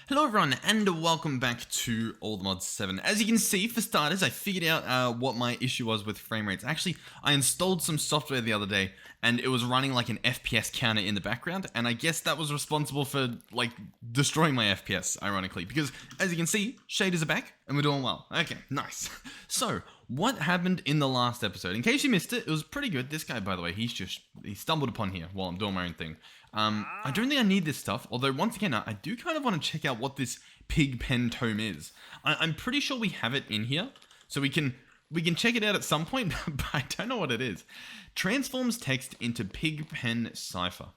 Hello everyone and welcome back to Allthemodium 7. As you can see, for starters, I figured out what my issue was with frame rates. Actually, I installed some software the other day and it was running like an FPS counter in the background, and I guess that was responsible for like destroying my FPS, ironically, because as you can see, shaders are back and we're doing well. Okay, nice. So, what happened in the last episode? In case you missed it, it was pretty good. This guy, by the way, he stumbled upon here while I'm doing my own thing. I don't think I need this stuff, although once again, I do kind of want to check out what this pig pen tome is. I'm pretty sure we have it in here, so we can check it out at some point, but I don't know what it is. Transforms text into pig pen cipher.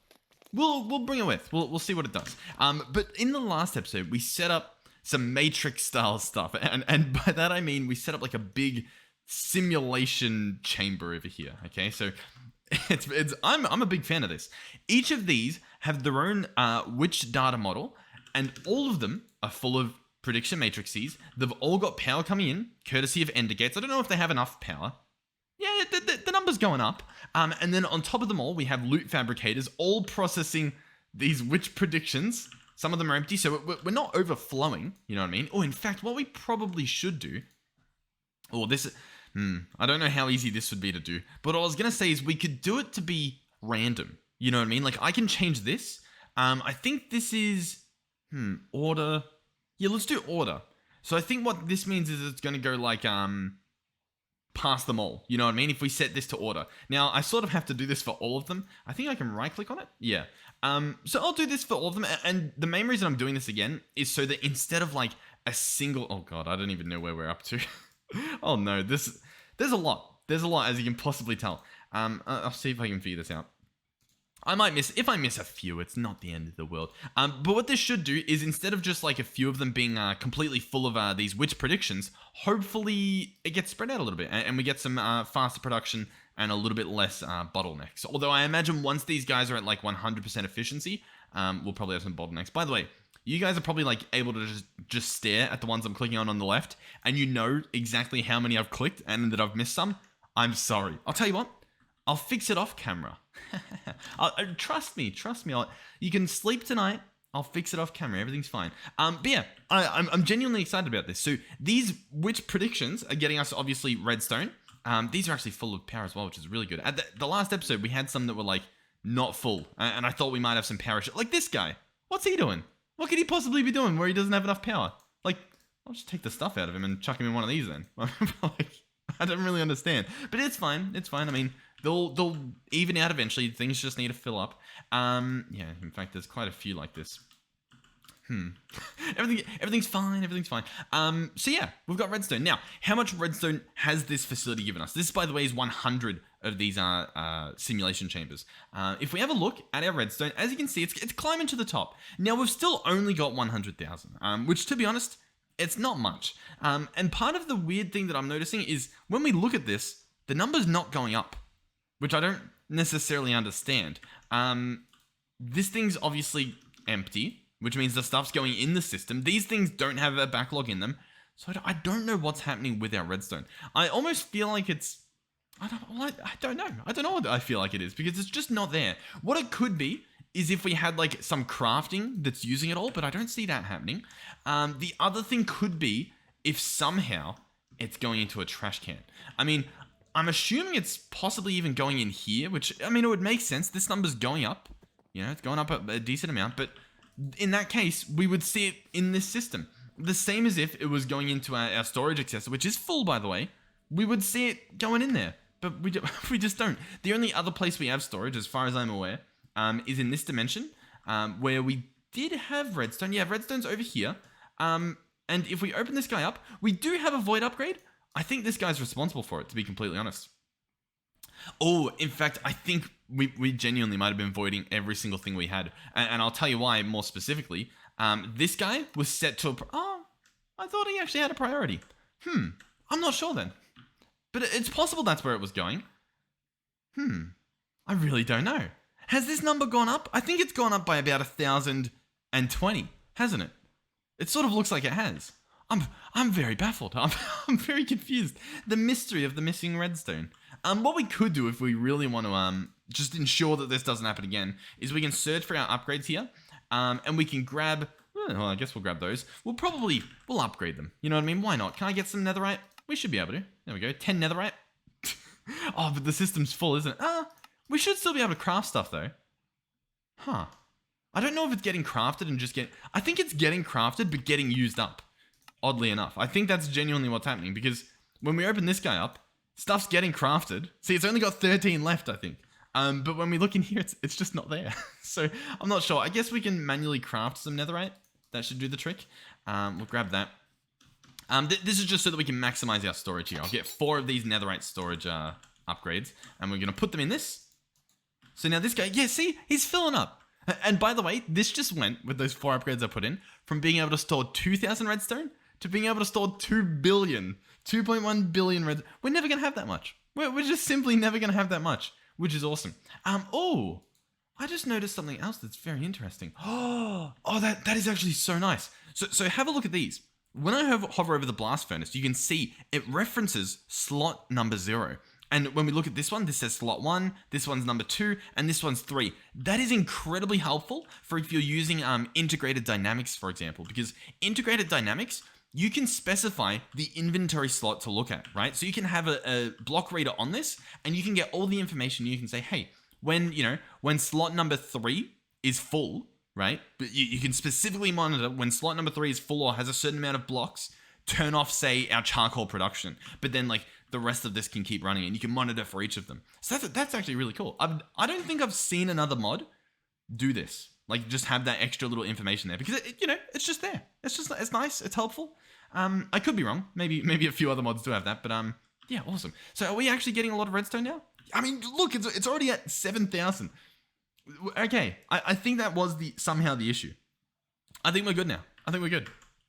We'll bring it with. We'll see what it does. But in the last episode, we set up some Matrix style stuff, and by that I mean we set up like a big simulation chamber over here. Okay, so I'm a big fan of this. Each of these have their own witch data model, and all of them are full of prediction matrices. They've all got power coming in, courtesy of ender gates. I don't know if they have enough power. Yeah, the number's going up. And then on top of them all, we have loot fabricators, all processing these witch predictions. Some of them are empty, so we're not overflowing, you know what I mean? Oh, in fact, what we probably should do... Oh, this... I don't know how easy this would be to do, but what I was going to say is we could do it to be random. You know what I mean? Like, I can change this. I think this is... order... Yeah, let's do order. So I think what this means is it's going to go like, past them all. You know what I mean? If we set this to order. Now, I sort of have to do this for all of them. I think I can right-click on it. Yeah. So I'll do this for all of them. And the main reason I'm doing this again is so that instead of like a single... Oh, God, I don't even know where we're up to. Oh no, there's a lot. There's a lot, as you can possibly tell. I'll see if I can figure this out. If I miss a few, it's not the end of the world. But what this should do is instead of just like a few of them being completely full of these witch predictions, hopefully it gets spread out a little bit and we get some faster production and a little bit less bottlenecks. Although I imagine once these guys are at like 100% efficiency, we'll probably have some bottlenecks. By the way, you guys are probably like able to just stare at the ones I'm clicking on the left, and you know exactly how many I've clicked and that I've missed some. I'm sorry. I'll tell you what. I'll fix it off camera. Trust me. You can sleep tonight. I'll fix it off camera. Everything's fine. But yeah, I'm genuinely excited about this. So these witch predictions are getting us obviously redstone. These are actually full of power as well, which is really good. At the last episode, we had some that were like not full, and I thought we might have some power. Like this guy. What's he doing? What could he possibly be doing where he doesn't have enough power? Like, I'll just take the stuff out of him and chuck him in one of these then. Like, I don't really understand. But it's fine. It's fine. I mean, they'll even out eventually. Things just need to fill up. Yeah, in fact, there's quite a few like this. Everything's fine. Everything's fine. So yeah, we've got redstone. Now, how much redstone has this facility given us? This, by the way, is 100 of these simulation chambers. If we have a look at our redstone, as you can see, it's climbing to the top. Now, we've still only got 100,000, which, to be honest, it's not much. And part of the weird thing that I'm noticing is when we look at this, the number's not going up, which I don't necessarily understand. This thing's obviously empty, which means the stuff's going in the system. These things don't have a backlog in them, so I don't know what's happening with our redstone. I almost feel like it's... I don't know. I don't know what I feel like it is, because it's just not there. What it could be is if we had like some crafting that's using it all, but I don't see that happening. The other thing could be if somehow it's going into a trash can. I mean, I'm assuming it's possibly even going in here, which, I mean, it would make sense. This number's going up. You know, it's going up a decent amount, but in that case, we would see it in this system. The same as if it was going into our storage accessor, which is full, by the way. We would see it going in there, but we just don't. The only other place we have storage, as far as I'm aware, is in this dimension, where we did have redstone. Yeah, redstone's over here. And if we open this guy up, we do have a void upgrade. I think this guy's responsible for it, to be completely honest. Oh, in fact, I think we genuinely might have been voiding every single thing we had. And I'll tell you why more specifically. This guy was set to oh, I thought he actually had a priority. I'm not sure then. But it's possible that's where it was going. I really don't know. Has this number gone up? I think it's gone up by about 1,020, hasn't it? It sort of looks like it has. I'm very baffled. I'm very confused. The mystery of the missing redstone. What we could do if we really want to just ensure that this doesn't happen again is we can search for our upgrades here, and we can grab Well, I guess we'll grab those. We'll upgrade them. You know what I mean? Why not? Can I get some netherite? We should be able to. There we go. 10 netherite. Oh, but the system's full, isn't it? We should still be able to craft stuff, though. Huh. I don't know if it's getting crafted and just I think it's getting crafted, but getting used up. Oddly enough. I think that's genuinely what's happening, because when we open this guy up, stuff's getting crafted. See, it's only got 13 left, I think. But when we look in here, it's just not there. So, I'm not sure. I guess we can manually craft some netherite. That should do the trick. We'll grab that. This is just so that we can maximize our storage here. I'll get 4 of these netherite storage upgrades, and we're going to put them in this. So now this guy, yeah, see? He's filling up. And by the way, this just went, with those 4 upgrades I put in, from being able to store 2,000 redstone to being able to store 2 billion. 2.1 billion redstone. We're never going to have that much. We're just simply never going to have that much, which is awesome. Oh, I just noticed something else that's very interesting. Oh, that is actually so nice. So have a look at these. When I hover over the blast furnace, you can see it references slot number 0. And when we look at this one, this says slot 1, this one's number 2, and this one's 3. That is incredibly helpful for if you're using integrated dynamics, for example, because integrated dynamics, you can specify the inventory slot to look at, right? So you can have a block reader on this, and you can get all the information. You can say, hey, when slot number 3 is full, right? But you can specifically monitor when slot number 3 is full or has a certain amount of blocks, turn off, say, our charcoal production. But then, like, the rest of this can keep running, and you can monitor for each of them. So that's actually really cool. I don't think I've seen another mod do this. Like, just have that extra little information there, because it's just there. It's nice. It's helpful. I could be wrong. Maybe a few other mods do have that, but yeah, awesome. So are we actually getting a lot of redstone now? I mean, look, it's already at 7,000. Okay, I think that was somehow the issue. I think we're good now. I think we're good.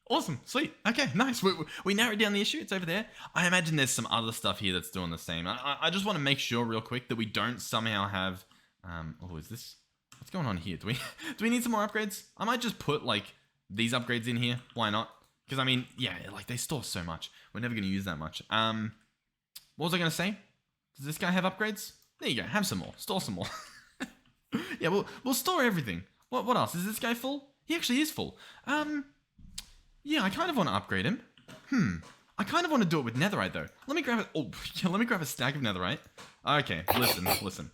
Awesome, sweet. Okay, nice. We narrowed down the issue. It's over there. I imagine there's some other stuff here that's doing the same. I just want to make sure real quick that we don't somehow have... oh, is this... What's going on here? Do we need some more upgrades? I might just put, like, these upgrades in here. Why not? Because, I mean, yeah, like, they store so much. We're never going to use that much. What was I going to say? Does this guy have upgrades? There you go. Have some more. Store some more. Yeah, we'll store everything. What else? Is this guy full? He actually is full. Yeah, I kind of want to upgrade him. I kind of want to do it with netherite, though. Let me grab it. Oh, yeah, let me grab a stack of netherite. Okay, listen.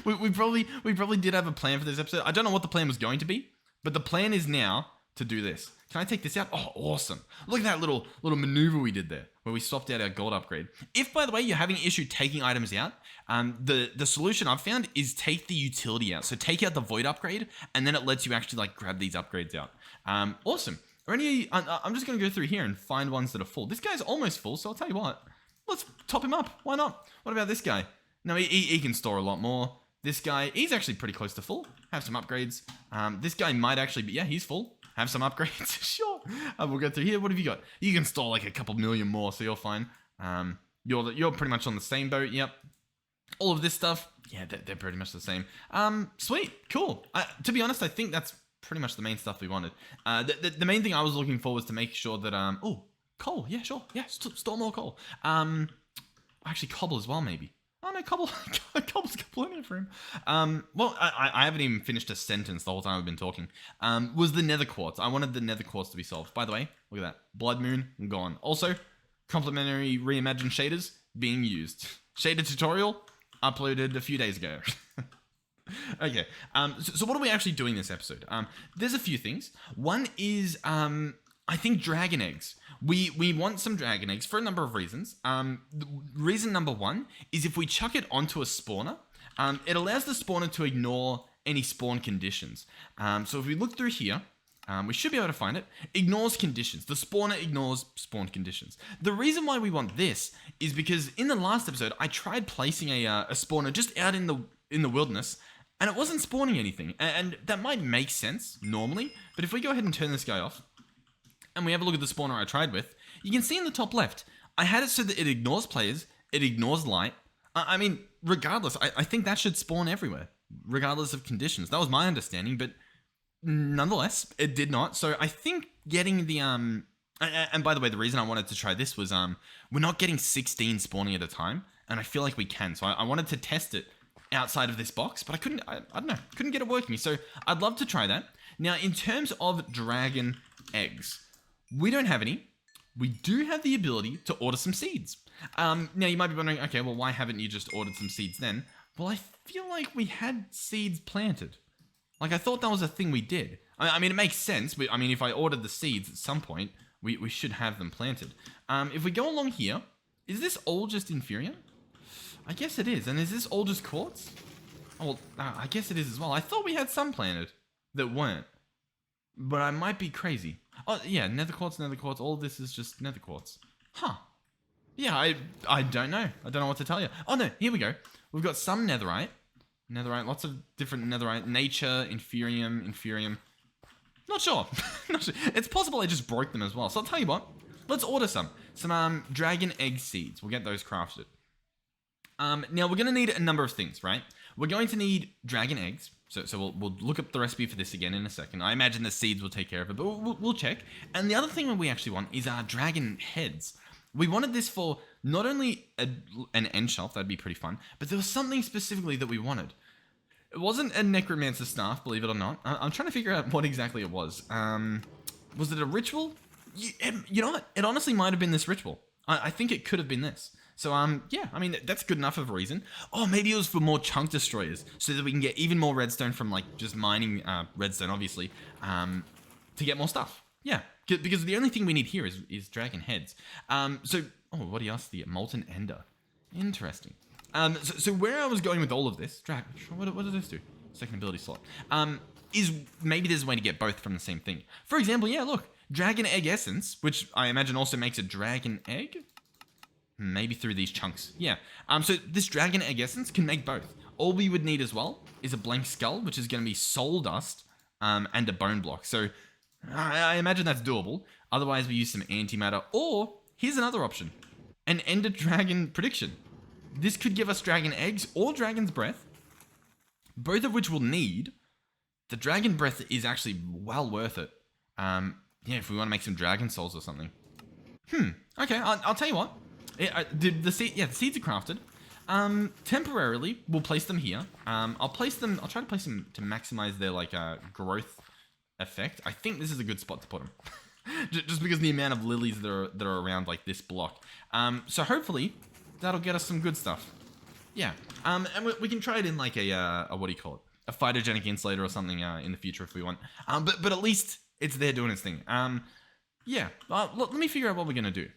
we probably did have a plan for this episode. I don't know what the plan was going to be, but the plan is now to do this. Can I take this out? Oh, awesome. Look at that little maneuver we did there, where we swapped out our gold upgrade. If, by the way, you're having an issue taking items out, the solution I've found is take the utility out. So take out the void upgrade, and then it lets you actually, like, grab these upgrades out. Awesome. I'm just going to go through here and find ones that are full. This guy's almost full, so I'll tell you what. Let's top him up. Why not? What about this guy? No, he can store a lot more. This guy, he's actually pretty close to full. Have some upgrades. This guy might actually be, yeah, he's full. Have some upgrades. Sure. We'll go through here. What have you got? You can store like a couple million more, so you're fine. You're pretty much on the same boat. Yep. All of this stuff, yeah, they're pretty much the same. Sweet. Cool. To be honest, I think that's pretty much the main stuff we wanted. The main thing I was looking for was to make sure that, oh, coal. Yeah, sure. Yeah, store more coal. Actually, cobble as well, maybe. Oh, no, cobble's got plenty for him. Well, I haven't even finished a sentence the whole time I've been talking. Was the nether quartz. I wanted the nether quartz to be solved. By the way, look at that. Blood moon, gone. Also, complementary reimagined shaders being used. Shader tutorial uploaded a few days ago. Okay, so what are we actually doing this episode? There's a few things. One is, I think dragon eggs. We want some dragon eggs for a number of reasons. Reason number one is if we chuck it onto a spawner, it allows the spawner to ignore any spawn conditions. So if we look through here, we should be able to find it. Ignores conditions. The spawner ignores spawn conditions. The reason why we want this is because in the last episode, I tried placing a spawner just out in the wilderness, and it wasn't spawning anything. And that might make sense normally, but if we go ahead and turn this guy off, and we have a look at the spawner I tried with, you can see in the top left, I had it so that it ignores players, it ignores light. I mean, regardless, I think that should spawn everywhere, regardless of conditions. That was my understanding, but nonetheless, it did not. So I think getting the, and by the way, the reason I wanted to try this was, we're not getting 16 spawning at a time, and I feel like we can. So I wanted to test it outside of this box, but I don't know, couldn't get it working. So I'd love to try that. Now, in terms of dragon eggs, we don't have any. We do have the ability to order some seeds. Now, you might be wondering, okay, well, why haven't you just ordered some seeds then? Well, I feel like we had seeds planted. Like, I thought that was a thing we did. I mean, it makes sense. I mean, if I ordered the seeds at some point, we should have them planted. If we go along here, is this all just inferior? I guess it is. And is this all just quartz? Oh, well, I guess it is as well. I thought we had some planted that weren't. But I might be crazy. Oh, yeah, nether quartz, nether quartz. All this is just nether quartz. Huh. Yeah, I don't know. I don't know what to tell you. Oh, no, here we go. We've got some netherite. Netherite, lots of different netherite. Nature, inferium. Not sure. Not sure. It's possible I just broke them as well. So I'll tell you what. Let's order some. Some dragon egg seeds. We'll get those crafted. Now, we're going to need a number of things, right? We're going to need dragon eggs. So we'll look up the recipe for this again in a second. I imagine the seeds will take care of it, but we'll check. And the other thing that we actually want is our dragon heads. We wanted this for not only an end shelf, that'd be pretty fun, but there was something specifically that we wanted. It wasn't a necromancer staff, believe it or not. I'm trying to figure out what exactly it was. Was it a ritual? You know what? It honestly might have been this ritual. I think it could have been this. So, yeah, I mean, that's good enough of a reason. Oh, maybe it was for more chunk destroyers, so that we can get even more redstone from, like, just mining redstone, obviously, to get more stuff. Yeah, because the only thing we need here is dragon heads. So, oh, what do you ask? The molten ender. Interesting. So where I was going with all of this, what does this do? Second ability slot. Is maybe there's a way to get both from the same thing. For example, yeah, look, dragon egg essence, which I imagine also makes a dragon egg. Maybe through these chunks. Yeah. So this dragon egg essence can make both. All we would need as well is a blank skull, which is going to be soul dust, and a bone block. So I imagine that's doable. Otherwise, we use some antimatter. Or here's another option: an ender dragon prediction. This could give us dragon eggs or dragon's breath, both of which we'll need. The dragon breath is actually well worth it. Yeah, if we want to make some dragon souls or something. Okay, I'll tell you what. The seeds are crafted. Temporarily, we'll place them here. I'll try to place them to maximize their growth effect. I think this is a good spot to put them, just because of the amount of lilies that are around like this block. So hopefully that'll get us some good stuff. Yeah. And we can try it in like a what do you call it? A phytogenic insulator or something in the future if we want. But at least it's there doing its thing. Yeah. Let me figure out what we're gonna do.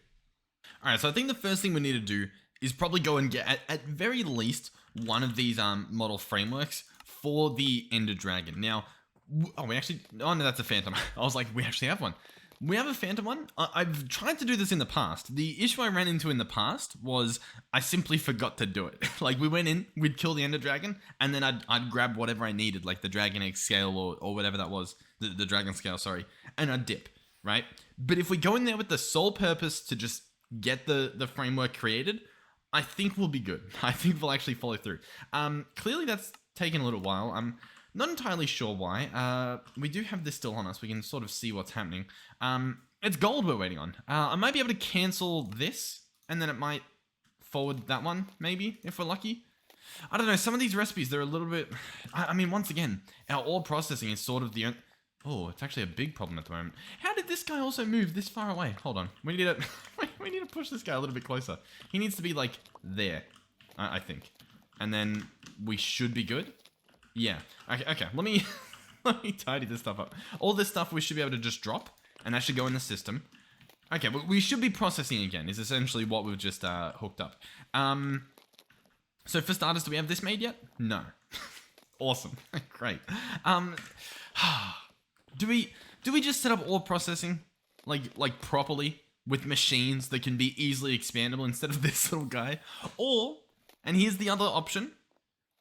Alright, so I think the first thing we need to do is probably go and get, at very least, one of these model frameworks for the Ender Dragon. Now, oh, no, that's a Phantom. I was like, we actually have one. We have a Phantom one. I've tried to do this in the past. The issue I ran into in the past was I simply forgot to do it. Like, we went in, we'd kill the Ender Dragon, and then I'd grab whatever I needed, like the Dragon Egg scale or whatever that was, the Dragon scale, sorry, and I'd dip, right? But if we go in there with the sole purpose to just get the framework created, I think we'll be good. I think we'll actually follow through. Clearly that's taken a little while. I'm not entirely sure why. We do have this still on us. We can sort of see what's happening. It's gold we're waiting on. I might be able to cancel this, and then it might forward that one, maybe, if we're lucky. I don't know. Some of these recipes, they're a little bit... I mean, once again, our ore processing is sort of the... Oh, it's actually a big problem at the moment. How did this guy also move this far away? Hold on. We need to we need to push this guy a little bit closer. He needs to be like there, I think. And then we should be good. Yeah. Okay. Let me tidy this stuff up. All this stuff we should be able to just drop, and that should go in the system. Okay, but we should be processing again, is essentially what we've just hooked up. So for starters, do we have this made yet? No. Awesome. Great. Do we just set up ore processing like properly with machines that can be easily expandable instead of this little guy? Or, and here's the other option,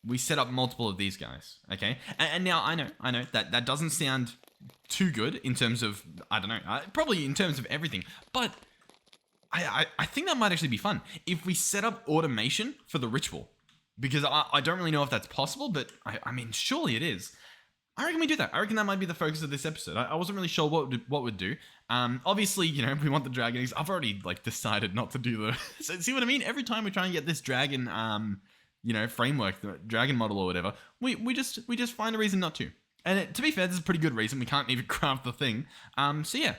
we set up multiple of these guys, okay? And now I know that doesn't sound too good in terms of, I don't know, probably in terms of everything, but I think that might actually be fun if we set up automation for the ritual, because I don't really know if that's possible, but I mean, surely it is. I reckon we do that. I reckon that might be the focus of this episode. I wasn't really sure what we'd do. Obviously, you know, we want the dragon eggs. I've already decided not to do the. So, see what I mean? Every time we try and get this dragon, framework, the dragon model or whatever, we just find a reason not to. And to be fair, this is a pretty good reason. We can't even craft the thing. So yeah.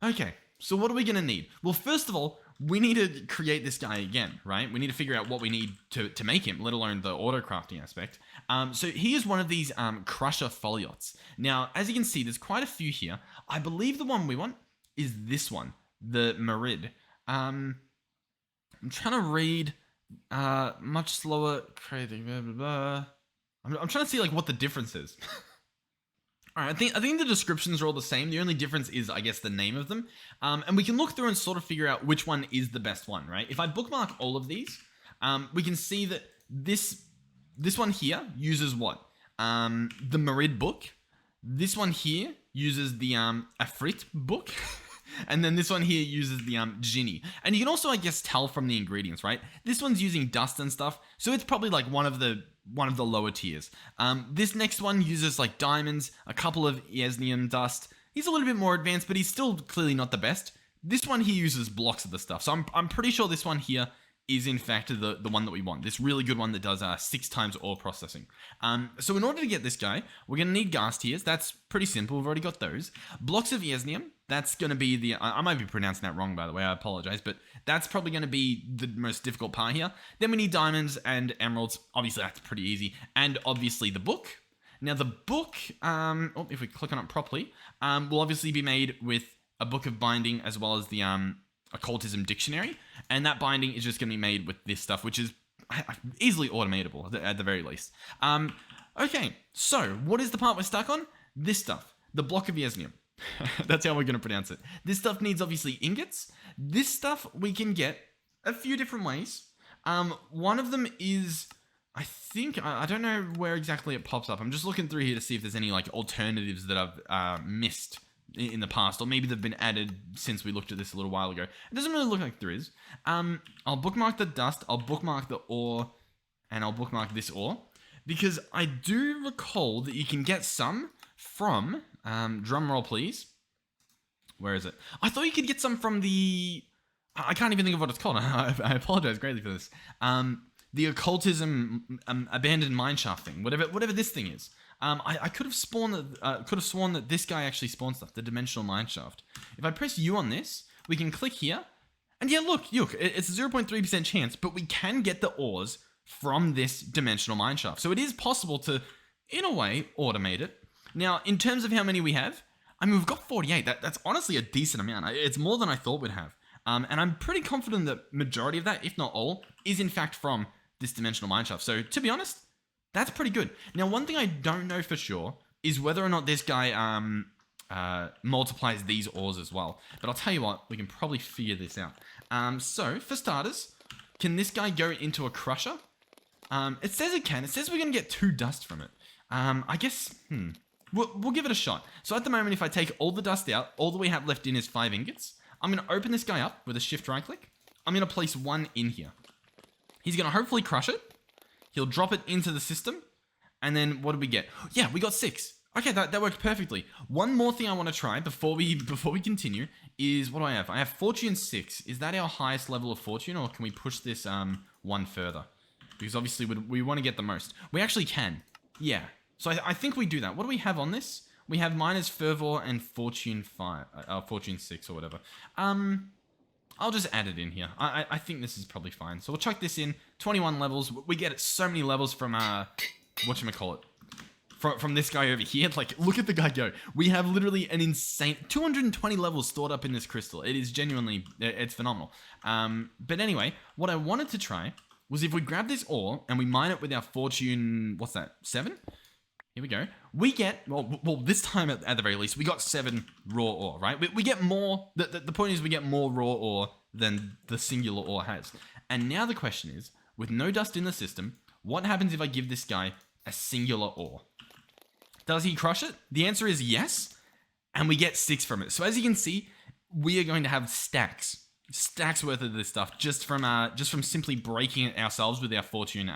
Okay, so what are we going to need? Well, first of all, we need to create this guy again, right? We need to figure out what we need to make him, let alone the auto crafting aspect. So he is one of these crusher foliots. Now, as you can see, there's quite a few here. I believe the one we want is this one, the Merid. I'm trying to read much slower. Crazy. Blah, blah, blah. I'm trying to see like what the difference is. All right, I think the descriptions are all the same. The only difference is, I guess, the name of them. And we can look through and sort of figure out which one is the best one, right? If I bookmark all of these, we can see that this one here uses what? The Merid book. This one here uses the Afrit book. And then this one here uses the Ginny. And you can also, I guess, tell from the ingredients, right? This one's using dust and stuff, so it's probably like one of the lower tiers. This next one uses like diamonds, a couple of Yesnium dust. He's a little bit more advanced, but he's still clearly not the best. This one he uses blocks of the stuff. So I'm pretty sure this one here is in fact the one that we want. This really good one that does 6 times ore processing. So in order to get this guy, we're going to need gas tiers. That's pretty simple. We've already got those. Blocks of Yesnium. That's going to be the... I might be pronouncing that wrong, by the way. I apologize. But that's probably going to be the most difficult part here. Then we need diamonds and emeralds. Obviously, that's pretty easy. And obviously the book. Now, the book, if we click on it properly, will obviously be made with a book of binding as well as the Occultism dictionary. And that binding is just going to be made with this stuff, which is easily automatable at the very least. Okay, so what is the part we're stuck on? This stuff, the block of Yesnium. That's how we're going to pronounce it. This stuff needs obviously ingots. This stuff we can get a few different ways. One of them is, I think, I don't know where exactly it pops up. I'm just looking through here to see if there's any like alternatives that I've missed in the past, or maybe they've been added since we looked at this a little while ago. It doesn't really look like there is. I'll bookmark the dust, I'll bookmark the ore, and I'll bookmark this ore, because I do recall that you can get some from, drum roll please. Where is it? I thought you could get some from the, I can't even think of what it's called. I apologize greatly for this. The occultism abandoned mineshaft thing, whatever this thing is. I could have sworn that this guy actually spawns stuff, the dimensional mineshaft. If I press U on this, we can click here, and yeah, look, it's a 0.3% chance, but we can get the ores from this dimensional mineshaft. So it is possible to, in a way, automate it. Now, in terms of how many we have, I mean, we've got 48. That's honestly a decent amount. It's more than I thought we'd have. And I'm pretty confident that majority of that, if not all, is in fact from this dimensional mineshaft. So to be honest, that's pretty good. Now, one thing I don't know for sure is whether or not this guy multiplies these ores as well. But I'll tell you what, we can probably figure this out. So, for starters, can this guy go into a crusher? It says it can. It says we're going to get 2 dust from it. I guess, we'll give it a shot. So at the moment, if I take all the dust out, all that we have left in is 5 ingots. I'm going to open this guy up with a shift right click. I'm going to place 1 in here. He's going to hopefully crush it. He'll drop it into the system. And then what do we get? Yeah, we got 6. Okay, that worked perfectly. One more thing I want to try before we continue is, what do I have? I have Fortune 6. Is that our highest level of Fortune, or can we push this one further? Because obviously we want to get the most. We actually can. Yeah. So I think we do that. What do we have on this? We have Miner's Fervor and Fortune 5, Fortune 6 or whatever. I'll just add it in here. I think this is probably fine. So we'll chuck this in. 21 levels. We get so many levels from, whatchamacallit? From this guy over here. Like, look at the guy go. We have literally an insane 220 levels stored up in this crystal. It is genuinely, it's phenomenal. But anyway, what I wanted to try was if we grab this ore and we mine it with our Fortune, what's that, 7? Here we go. We get, well this time at the very least, we got 7 raw ore, right? We get more, the point is we get more raw ore than the singular ore has. And now the question is, with no dust in the system, what happens if I give this guy a singular ore? Does he crush it? The answer is yes, and we get 6 from it. So as you can see, we are going to have stacks worth of this stuff just from simply breaking it ourselves with our Fortune,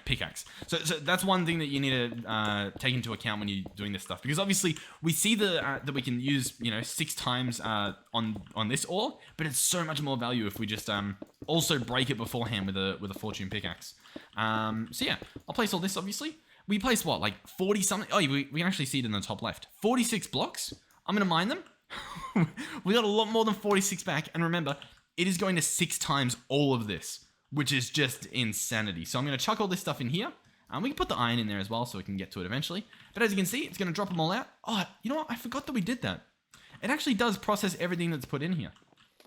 pickaxe. So that's one thing that you need to take into account when you're doing this stuff, because obviously we see that we can use 6 times on this ore, but it's so much more value if we just also break it beforehand with a Fortune pickaxe. So yeah, I'll place all this obviously. We placed what, like 40 something? Oh, we can actually see it in the top left. 46 blocks. I'm going to mine them. We got a lot more than 46 back. And remember, it is going to 6 times all of this, which is just insanity. So I'm going to chuck all this stuff in here. We can put the iron in there as well so we can get to it eventually. But as you can see, it's going to drop them all out. Oh, you know what? I forgot that we did that. It actually does process everything that's put in here.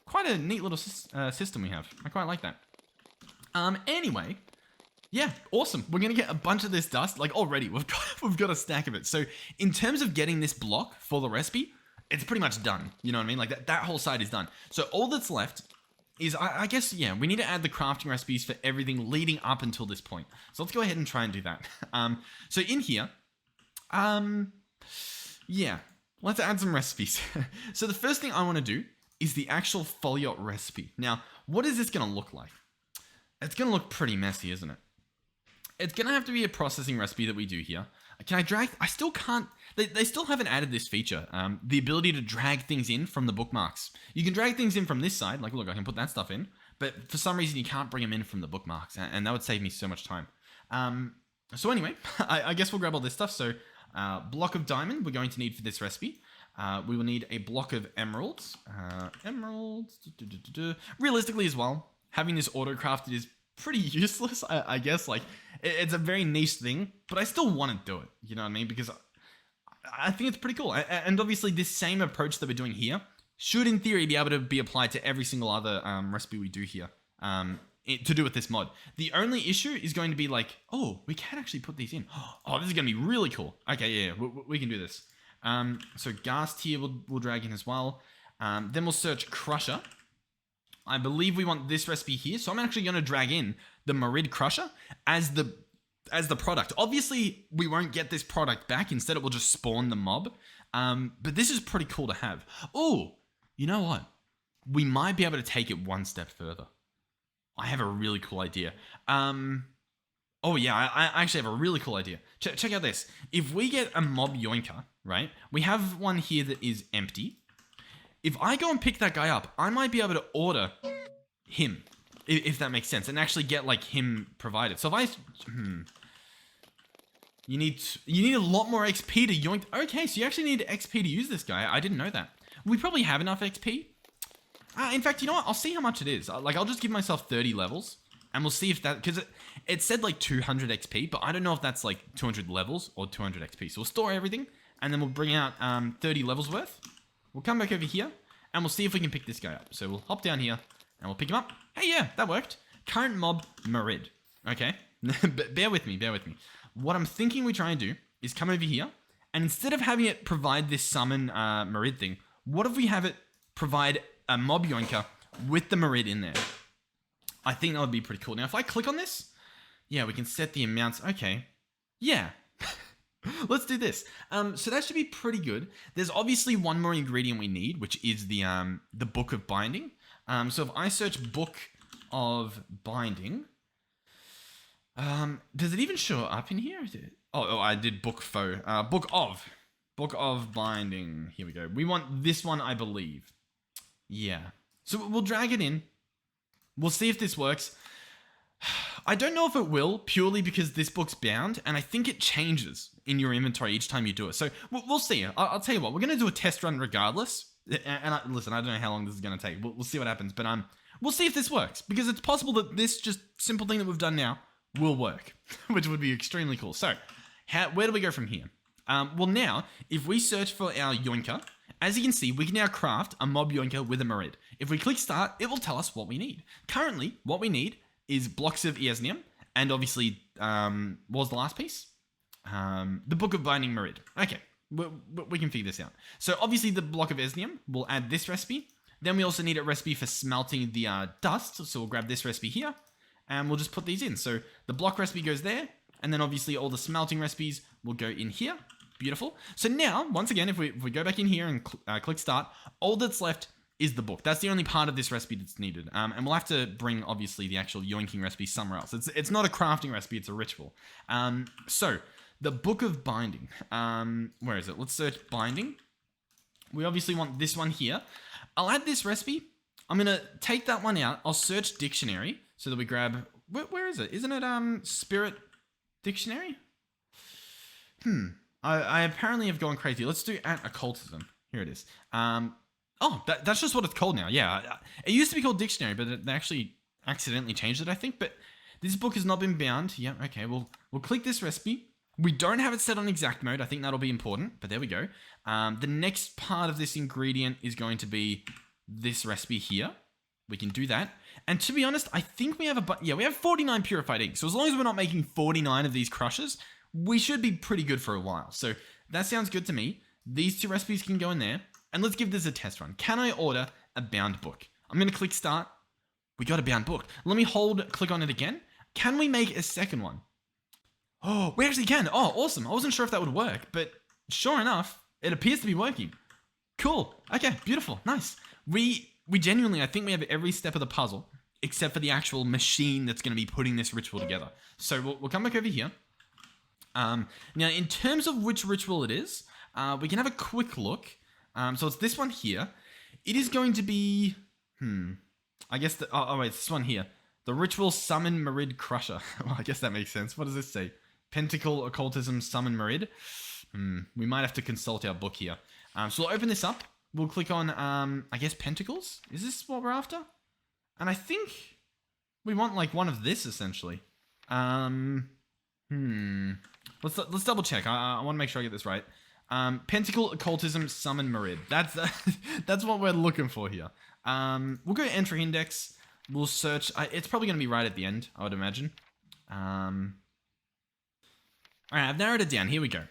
Quite a neat little system we have. I quite like that. Anyway, yeah, awesome. We're going to get a bunch of this dust. Like already, we've got a stack of it. So in terms of getting this block for the recipe, it's pretty much done. You know what I mean? Like that whole side is done. So all that's left is, I guess, yeah, we need to add the crafting recipes for everything leading up until this point. So let's go ahead and try and do that. So in here, yeah, let's add some recipes. So the first thing I want to do is the actual foliot recipe. Now, what is this going to look like? It's going to look pretty messy, isn't it? It's going to have to be a processing recipe that we do here. Can I drag? I still can't. They still haven't added this feature. The ability to drag things in from the bookmarks. You can drag things in from this side. Like, look, I can put that stuff in. But for some reason, you can't bring them in from the bookmarks. And that would save me so much time. So anyway, I guess we'll grab all this stuff. So block of diamond we're going to need for this recipe. We will need a block of emeralds. Realistically as well, having this auto-crafted is pretty useless, I guess. Like, it's a very niche thing, but I still want to do it. You know what I mean? Because I think it's pretty cool. And obviously, this same approach that we're doing here should, in theory, be able to be applied to every single other recipe we do here to do with this mod. The only issue is going to be like, oh, we can actually put these in. Oh, this is going to be really cool. Okay, yeah, we can do this. So Ghast here we'll drag in as well. Then we'll search Crusher. I believe we want this recipe here. So I'm actually going to drag in the Merid Crusher as the product. Obviously, we won't get this product back. Instead, it will just spawn the mob. But this is pretty cool to have. Oh, you know what? We might be able to take it one step further. I have a really cool idea. Oh yeah, I actually have a really cool idea. Check out this. If we get a mob yoinker, right? We have one here that is empty. If I go and pick that guy up, I might be able to order him, if that makes sense, and actually get like him provided. So if I, you need a lot more XP to yoink. Okay, so you actually need XP to use this guy. I didn't know that. We probably have enough XP. In fact, you know what? I'll see how much it is. Like, I'll just give myself 30 levels, and we'll see if that, because it said like 200 XP, but I don't know if that's like 200 levels or 200 XP. So we'll store everything, and then we'll bring out 30 levels worth. We'll come back over here, and we'll see if we can pick this guy up. So we'll hop down here, and we'll pick him up. Hey, yeah, that worked. Current mob, Merid. Okay? bear with me. What I'm thinking we try and do is come over here, and instead of having it provide this summon Merid thing, what if we have it provide a mob yoinker with the Merid in there? I think that would be pretty cool. Now, if I click on this, yeah, we can set the amounts. Okay. Yeah. Let's do this. So that should be pretty good. There's obviously one more ingredient we need, which is the Book of Binding. So if I search Book of Binding, does it even show up in here? Oh, I did Book Book of Binding. Here we go. We want this one, I believe. Yeah. So we'll drag it in. We'll see if this works. I don't know if it will, purely because this book's bound, and I think it changes in your inventory each time you do it. So we'll see. I'll tell you what, we're going to do a test run regardless. And listen, I don't know how long this is going to take. We'll see what happens. But we'll see if this works, because it's possible that this just simple thing that we've done now will work, which would be extremely cool. So where do we go from here? Well, now, if we search for our yoinker, as you can see, we can now craft a mob yoinker with a Merid. If we click start, it will tell us what we need. Currently, what we need is blocks of Eosnium, and obviously, what was the last piece? The Book of Binding Merid. Okay, we can figure this out. So obviously the block of Eosnium, we'll add this recipe. Then we also need a recipe for smelting the dust, so we'll grab this recipe here, and we'll just put these in. So the block recipe goes there, and then obviously all the smelting recipes will go in here. Beautiful. So now, once again, if we go back in here and click start, all that's left is the book. That's the only part of this recipe that's needed. And we'll have to bring, obviously, the actual yoinking recipe somewhere else. It's not a crafting recipe, it's a ritual. So, the Book of Binding. Where is it? Let's search Binding. We obviously want this one here. I'll add this recipe. I'm going to take that one out. I'll search Dictionary so that we grab... Where is it? Isn't it Spirit Dictionary? I apparently have gone crazy. Let's do Occultism. Here it is. Oh, that's just what it's called now. Yeah, it used to be called Dictionary, but they actually accidentally changed it, I think. But this book has not been bound. Yeah, okay. We'll click this recipe. We don't have it set on exact mode. I think that'll be important, but there we go. The next part of this ingredient is going to be this recipe here. We can do that. And to be honest, I think we have we have 49 purified ink. So as long as we're not making 49 of these crushes, we should be pretty good for a while. So that sounds good to me. These two recipes can go in there. And let's give this a test run. Can I order a bound book? I'm going to click start. We got a bound book. Let me click on it again. Can we make a second one? Oh, we actually can. Oh, awesome. I wasn't sure if that would work, but sure enough, it appears to be working. Cool. Okay, beautiful. Nice. We genuinely, I think we have every step of the puzzle, except for the actual machine that's going to be putting this ritual together. So we'll come back over here. Now, in terms of which ritual it is, we can have a quick look. So it's this one here. It is going to be, I guess, wait, it's this one here. The Ritual Summon Merid Crusher. Well, I guess that makes sense. What does this say? Pentacle Occultism Summon Merid. We might have to consult our book here. So we'll open this up. We'll click on, I guess, Pentacles. Is this what we're after? And I think we want, like, one of this, essentially. Let's double check. I want to make sure I get this right. Pentacle Occultism Summon Merid. That's what we're looking for here. We'll go entry index. We'll search. It's probably going to be right at the end, I would imagine. All right, I've narrowed it down. Here we go.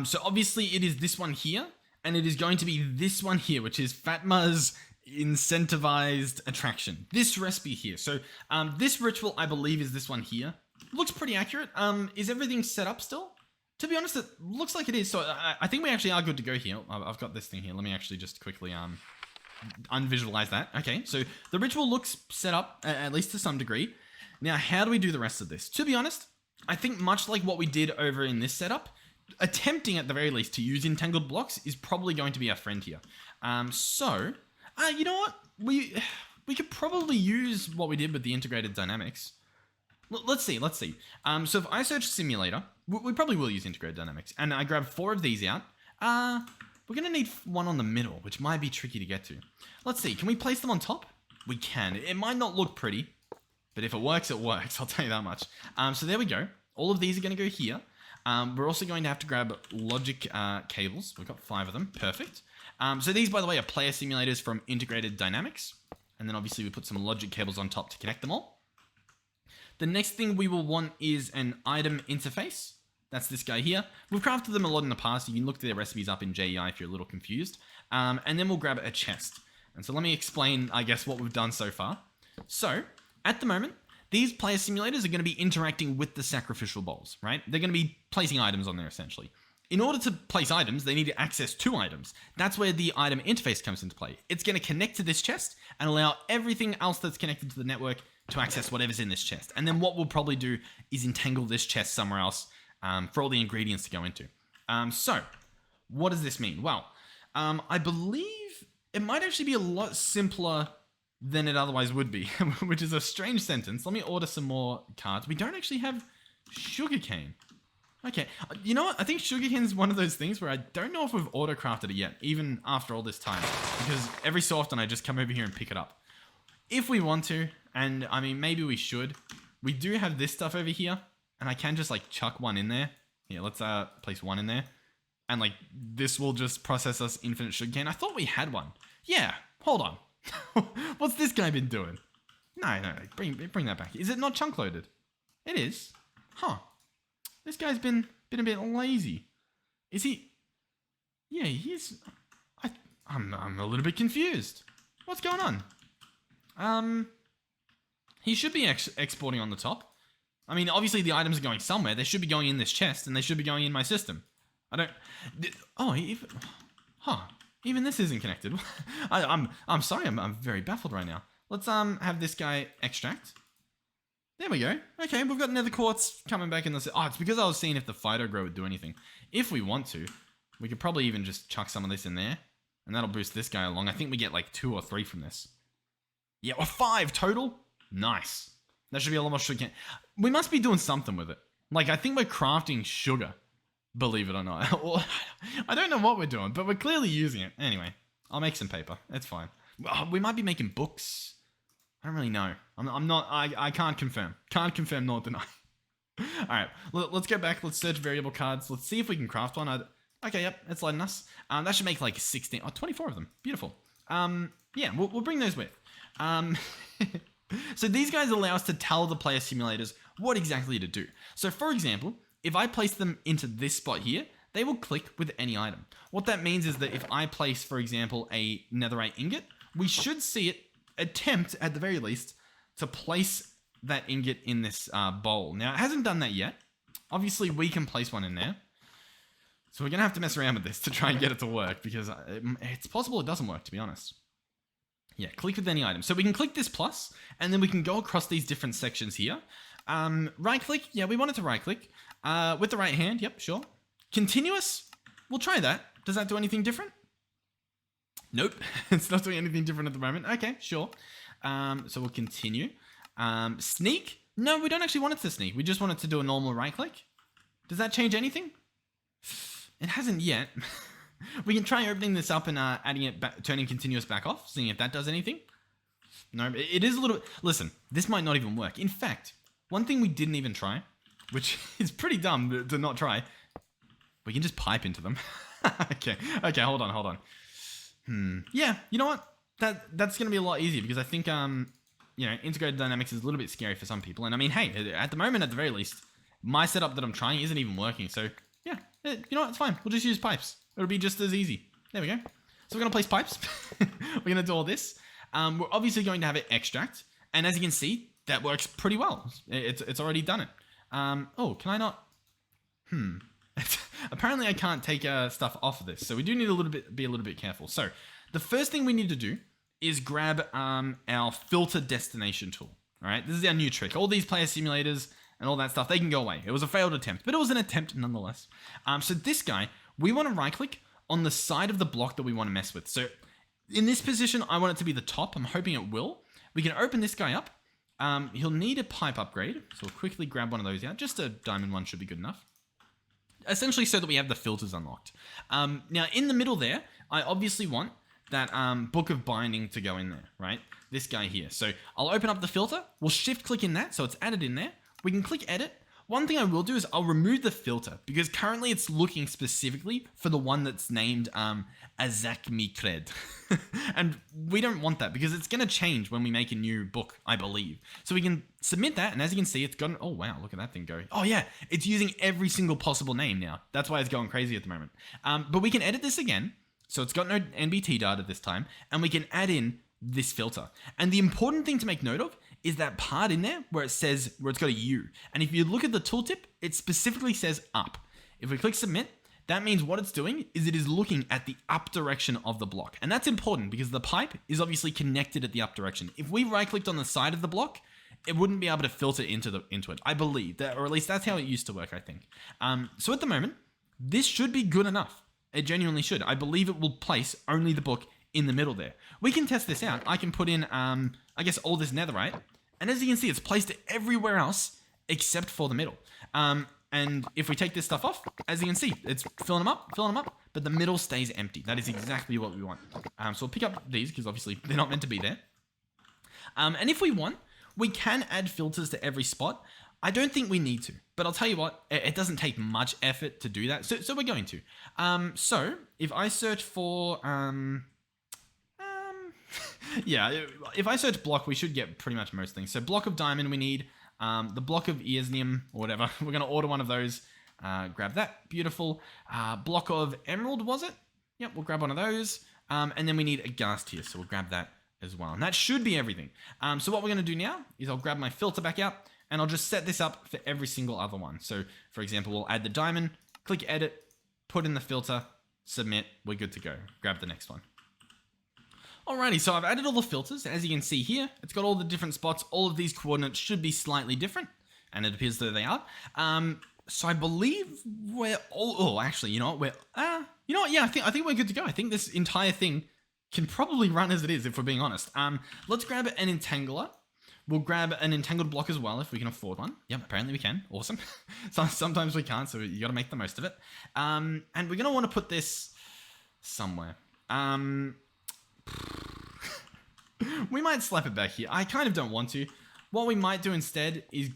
So obviously it is this one here, and it is going to be this one here, which is Fatma's incentivized attraction. This recipe here. So this ritual, I believe, is this one here. Looks pretty accurate. Is everything set up still? To be honest, it looks like it is. So I think we actually are good to go here. I've got this thing here. Let me actually just quickly unvisualize that. Okay, so the ritual looks set up, at least to some degree. Now, how do we do the rest of this? To be honest, I think much like what we did over in this setup, attempting at the very least to use entangled blocks is probably going to be our friend here. You know what? We could probably use what we did with the integrated dynamics. Let's see. So if I search simulator, we probably will use integrated dynamics, and I grab 4 of these out. We're going to need one on the middle, which might be tricky to get to. Let's see. Can we place them on top? We can. It might not look pretty, but if it works, it works. I'll tell you that much. So there we go. All of these are going to go here. We're also going to have to grab logic cables. We've got 5 of them. Perfect. So these, by the way, are player simulators from integrated dynamics. And then obviously we put some logic cables on top to connect them all. The next thing we will want is an item interface. That's this guy here. We've crafted them a lot in the past. You can look their recipes up in JEI if you're a little confused. And then we'll grab a chest. And so let me explain, I guess, what we've done so far. So, at the moment, these player simulators are going to be interacting with the sacrificial bowls, right? They're going to be placing items on there, essentially. In order to place items, they need access to items. That's where the item interface comes into play. It's going to connect to this chest and allow everything else that's connected to the network to access whatever's in this chest. And then what we'll probably do is entangle this chest somewhere else for all the ingredients to go into. So, what does this mean? Well, I believe it might actually be a lot simpler than it otherwise would be, which is a strange sentence. Let me order some more cards. We don't actually have sugarcane. Okay, you know what? I think sugarcane is one of those things where I don't know if we've auto-crafted it yet, even after all this time, because every so often I just come over here and pick it up. If we want to, and I mean, maybe we should, we do have this stuff over here, and I can just like chuck one in there. Here, let's place one in there, and like this will just process us infinite sugarcane. I thought we had one. Yeah, hold on. What's this guy been doing? No, bring that back. Is it not chunk loaded? It is. Huh. This guy's been a bit lazy. Is he? Yeah, he's. I'm a little bit confused. What's going on? He should be exporting on the top. I mean, obviously the items are going somewhere. They should be going in this chest, and they should be going in my system. I don't. Oh, even this isn't connected. I'm sorry. I'm very baffled right now. Let's have this guy extract. There we go. Okay, we've got nether quartz coming back in the... Oh, it's because I was seeing if the phyto grow would do anything. If we want to, we could probably even just chuck some of this in there. And that'll boost this guy along. I think we get like 2 or 3 from this. Yeah, or 5 total. Nice. That should be a lot more sugar. We must be doing something with it. Like, I think we're crafting sugar. Believe it or not. Well, I don't know what we're doing, but we're clearly using it. Anyway, I'll make some paper. It's fine. We might be making books. I don't really know. I'm not. I can't confirm. Can't confirm nor deny. All right, let's go back. Let's search variable cards. Let's see if we can craft one. Okay, yep, it's letting us. That should make like 16 or 24 of them. Beautiful. Yeah, we'll bring those with. So these guys allow us to tell the player simulators what exactly to do. So for example, if I place them into this spot here, they will click with any item. What that means is that if I place, for example, a netherite ingot, we should see it attempt, at the very least, to place that ingot in this bowl. Now, it hasn't done that yet. Obviously, we can place one in there. So we're going to have to mess around with this to try and get it to work, because it's possible it doesn't work, to be honest. Yeah, click with any item. So we can click this plus, and then we can go across these different sections here. Right click, yeah, we want it to right click. With the right hand, yep, sure. Continuous, we'll try that. Does that do anything different? Nope, it's not doing anything different at the moment. Okay, sure. So we'll continue. Sneak, no, we don't actually want it to sneak. We just want it to do a normal right click. Does that change anything? It hasn't yet. We can try opening this up and adding it back, turning continuous back off, seeing if that does anything. No, it is a little bit... Listen, this might not even work. In fact, one thing we didn't even try, which is pretty dumb to not try, we can just pipe into them. Okay, hold on. Yeah, you know what? That's going to be a lot easier, because I think, integrated dynamics is a little bit scary for some people. And I mean, hey, at the moment, at the very least, my setup that I'm trying isn't even working. So, yeah, you know what? It's fine. We'll just use pipes. It'll be just as easy. There we go. So we're going to place pipes. We're going to do all this. We're obviously going to have it extract. And as you can see, that works pretty well. It's already done it. Oh, can I not? Apparently I can't take stuff off of this. So we do need be a little bit careful. So the first thing we need to do is grab our filter destination tool. All right, this is our new trick. All these player simulators and all that stuff, they can go away. It was a failed attempt, but it was an attempt nonetheless. So this guy, we want to right click on the side of the block that we want to mess with. So in this position, I want it to be the top. I'm hoping it will. We can open this guy up. He'll need a pipe upgrade. So we'll quickly grab one of those out. Just a diamond one should be good enough. Essentially so that we have the filters unlocked. Now in the middle there, I obviously want that book of binding to go in there, right? This guy here. So I'll open up the filter. We'll shift click in that so it's added in there. We can click edit. One thing I will do is I'll remove the filter, because currently it's looking specifically for the one that's named Azakmikred. And we don't want that, because it's going to change when we make a new book, I believe. So we can submit that, and as you can see, it's gotten... Oh, wow, look at that thing go. Oh, yeah, it's using every single possible name now. That's why it's going crazy at the moment. But we can edit this again, so it's got no NBT data this time, and we can add in this filter. And the important thing to make note of is that part in there where it's got a U. And if you look at the tooltip, it specifically says up. If we click submit, that means what it's doing is it is looking at the up direction of the block. And that's important, because the pipe is obviously connected at the up direction. If we right clicked on the side of the block, it wouldn't be able to filter into it, I believe, that, or at least that's how it used to work, I think. So at the moment, this should be good enough. It genuinely should. I believe it will place only the book in the middle there. We can test this out. I can put in, I guess, all this netherite. And as you can see, it's placed it everywhere else except for the middle. And if we take this stuff off, as you can see, it's filling them up, but the middle stays empty. That is exactly what we want. So we'll pick up these, because obviously they're not meant to be there. And if we want, we can add filters to every spot. I don't think we need to, but I'll tell you what, it doesn't take much effort to do that. So we're going to. So if I search for... yeah, if I search block, we should get pretty much most things. So block of diamond we need, the block of earsnium or whatever. We're going to order one of those. Grab that. Beautiful. Block of emerald, was it? Yep, we'll grab one of those. And then we need a ghast here, so we'll grab that as well. And that should be everything. So what we're going to do now is I'll grab my filter back out, and I'll just set this up for every single other one. So, for example, we'll add the diamond, click edit, put in the filter, submit, we're good to go. Grab the next one. Alrighty, so I've added all the filters. As you can see here, it's got all the different spots. All of these coordinates should be slightly different, and it appears that they are. So I believe we're all... Oh, actually, you know what? Yeah, I think we're good to go. I think this entire thing can probably run as it is, if we're being honest. Let's grab an entangler. We'll grab an entangled block as well if we can afford one. Yep, apparently we can. Awesome. Sometimes we can't, so you got to make the most of it. And we're going to want to put this somewhere. We might slap it back here. I kind of don't want to. What we might do instead is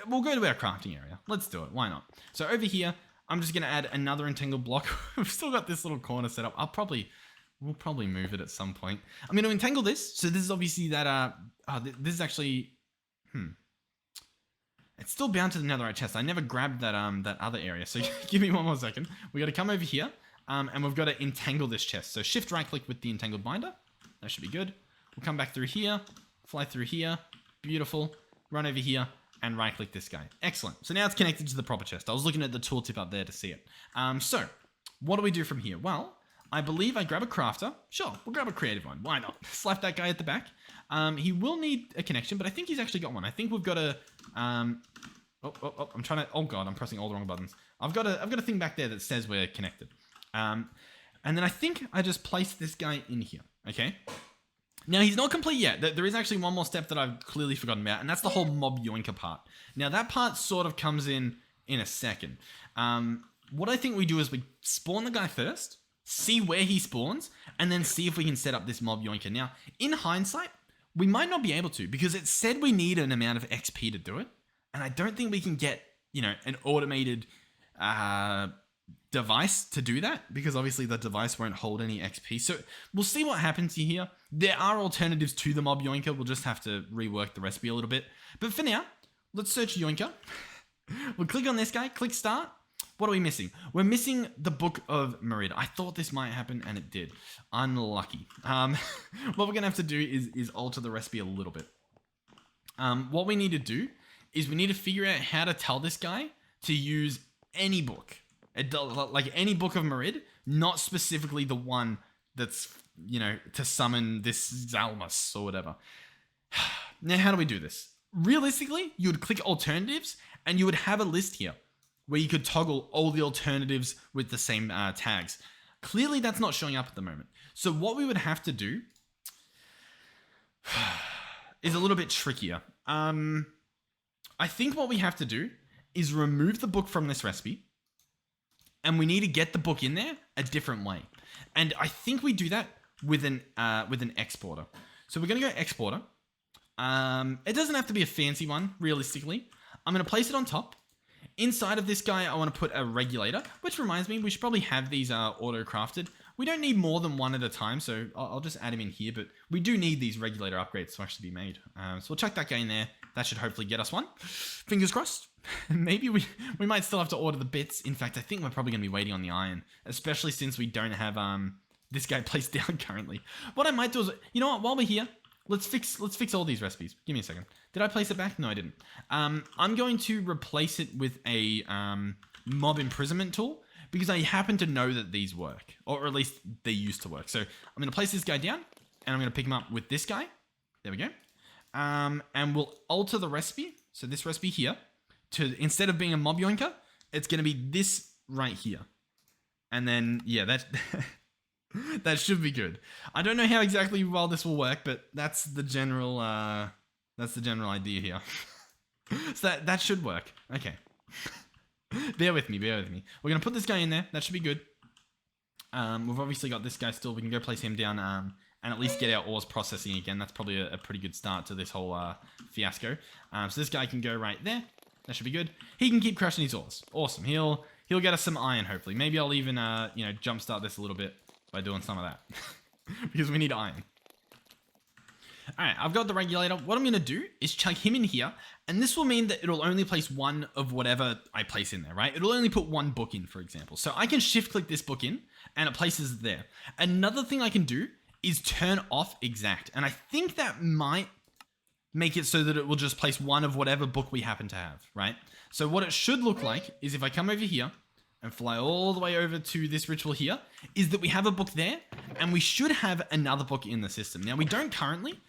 we'll go to our crafting area. Let's do it. Why not? So over here, I'm just going to add another entangled block. We've still got this little corner set up. We'll probably move it at some point. I'm going to entangle this. So this is obviously that, this is actually, it's still bound to the netherite chest. I never grabbed that other area. So give me one more second. We got to come over here, and we've got to entangle this chest. So shift right click with the entangled binder. That should be good. We'll come back through here, fly through here. Beautiful. Run over here and right click this guy. Excellent. So now it's connected to the proper chest. I was looking at the tooltip up there to see it. So what do we do from here? Well, I believe I grab a crafter. Sure, we'll grab a creative one. Why not? Slap that guy at the back. He will need a connection, but I think he's actually got one. I think we've got a... I'm trying to... Oh god, I'm pressing all the wrong buttons. I've got a thing back there that says we're connected. And then I think I just placed this guy in here. Okay? Now, he's not complete yet. There is actually one more step that I've clearly forgotten about, and that's the whole mob yoinker part. Now, that part sort of comes in a second. What I think we do is we spawn the guy first, see where he spawns, and then see if we can set up this mob yoinker. Now, in hindsight, we might not be able to, because it said we need an amount of XP to do it, and I don't think we can get, an automated device to do that, because obviously the device won't hold any XP. So we'll see what happens here. There are alternatives to the mob yoinker. We'll just have to rework the recipe a little bit. But for now, let's search yoinker. We'll click on this guy, click start. What are we missing? We're missing the Book of Merid. I thought this might happen, and it did. Unlucky. What we're going to have to do is alter the recipe a little bit. What we need to do is we need to figure out how to tell this guy to use any book. Like any Book of Merid, not specifically the one that's, to summon this Zalmus or whatever. Now, how do we do this? Realistically, you would click alternatives and you would have a list here where you could toggle all the alternatives with the same tags. Clearly, that's not showing up at the moment. So what we would have to do is a little bit trickier. I think what we have to do is remove the book from this recipe, and we need to get the book in there a different way. And I think we do that with an exporter. So we're going to go exporter. It doesn't have to be a fancy one, realistically. I'm going to place it on top. Inside of this guy, I want to put a regulator, which reminds me, we should probably have these auto-crafted. We don't need more than one at a time, so I'll just add him in here, but we do need these regulator upgrades to actually be made. So we'll chuck that guy in there. That should hopefully get us one. Fingers crossed. Maybe we might still have to order the bits. In fact, I think we're probably going to be waiting on the iron, especially since we don't have this guy placed down currently. What I might do is, you know what, while we're here, let's fix all these recipes. Give me a second. Did I place it back? No, I didn't. I'm going to replace it with a mob imprisonment tool, because I happen to know that these work, or at least they used to work. So I'm going to place this guy down, and I'm going to pick him up with this guy. There we go. And we'll alter the recipe. So this recipe here, to instead of being a mob yoinker, it's going to be this right here. And then, yeah, that that should be good. I don't know how exactly well this will work, but that's the general idea here. So that should work. Okay. Bear with me. We're going to put this guy in there. That should be good. We've obviously got this guy still. We can go place him down and at least get our ores processing again. That's probably a pretty good start to this whole fiasco. So this guy can go right there. That should be good. He can keep crushing his ores. Awesome. He'll get us some iron, hopefully. Maybe I'll even jumpstart this a little bit by doing some of that. Because we need iron. Alright, I've got the regulator. What I'm going to do is chuck him in here, and this will mean that it'll only place one of whatever I place in there, right? It'll only put one book in, for example. So I can shift-click this book in, and it places it there. Another thing I can do is turn off exact, and I think that might make it so that it will just place one of whatever book we happen to have, right? So what it should look like is if I come over here and fly all the way over to this ritual here, is that we have a book there, and we should have another book in the system. Now, we don't currently,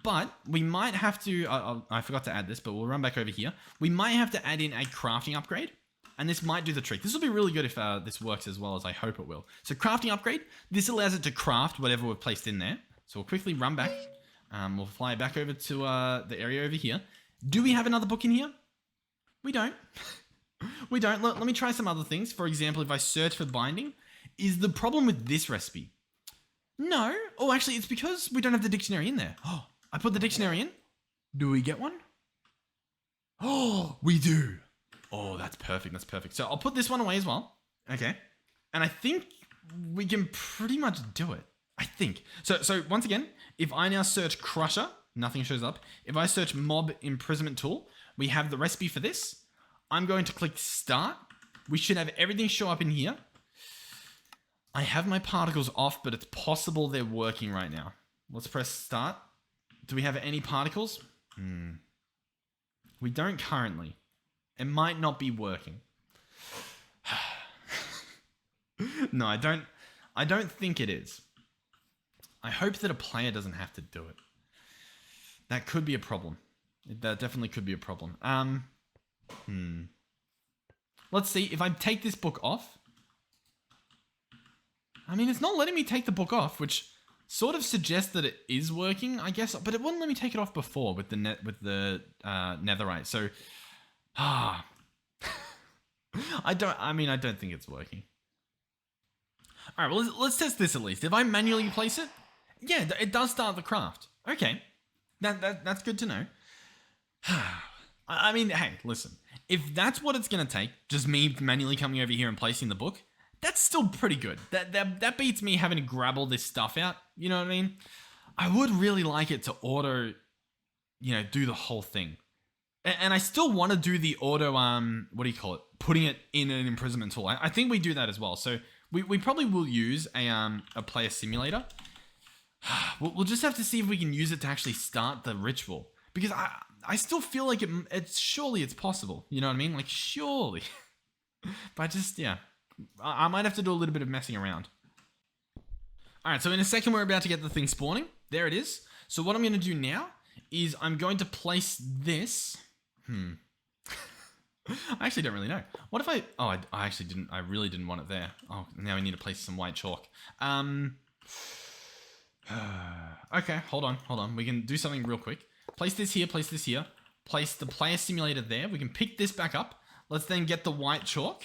but we might have to, I forgot to add this, but we'll run back over here. We might have to add in a crafting upgrade, and this might do the trick. This will be really good if this works as well as I hope it will. So crafting upgrade, this allows it to craft whatever we've placed in there. So we'll quickly run back. We'll fly back over to the area over here. Do we have another book in here? We don't. We don't. Let me try some other things. For example, if I search for binding, is the problem with this recipe? No. Oh, actually, it's because we don't have the dictionary in there. Oh, I put the dictionary in. Do we get one? Oh, we do. Oh, that's perfect. That's perfect. So I'll put this one away as well. Okay. And I think we can pretty much do it. I think. So once again, if I now search Crusher, nothing shows up. If I search Mob Imprisonment Tool, we have the recipe for this. I'm going to click Start. We should have everything show up in here. I have my particles off, but it's possible they're working right now. Let's press Start. Do we have any particles? We don't currently. It might not be working. No, I don't think it is. I hope that a player doesn't have to do it. That could be a problem. That definitely could be a problem. Let's see, if I take this book off. I mean, it's not letting me take the book off, which sort of suggests that it is working, I guess. But it wouldn't let me take it off before with the netherite. So, I don't think it's working. All right, well, let's test this at least. If I manually place it, yeah, it does start the craft. Okay, that's good to know. I mean, hey, listen. If that's what it's going to take, just me manually coming over here and placing the book, that's still pretty good. That beats me having to grab all this stuff out. You know what I mean? I would really like it to auto, do the whole thing. And I still want to do the auto, what do you call it? Putting it in an imprisonment tool. I think we do that as well. So we probably will use a player simulator. We'll just have to see if we can use it to actually start the ritual. Because I still feel like surely it's possible. You know what I mean? Like, surely. But I might have to do a little bit of messing around. All right, so in a second, we're about to get the thing spawning. There it is. So what I'm going to do now is I'm going to place this. I actually don't really know. What if I actually didn't. I really didn't want it there. Oh, now we need to place some white chalk. Okay, hold on. We can do something real quick. Place this here, place the player simulator there. We can pick this back up. Let's then get the white chalk.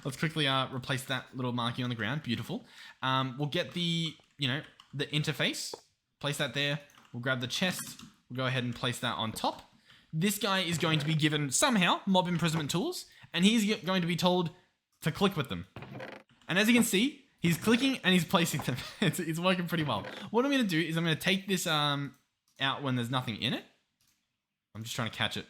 Let's quickly replace that little marking on the ground. Beautiful. We'll get the interface. Place that there. We'll grab the chest. We'll go ahead and place that on top. This guy is going to be given somehow mob imprisonment tools, and he's going to be told to click with them. And as you can see, he's clicking and he's placing them. It's working pretty well. What I'm going to do is I'm going to take this out when there's nothing in it. I'm just trying to catch it.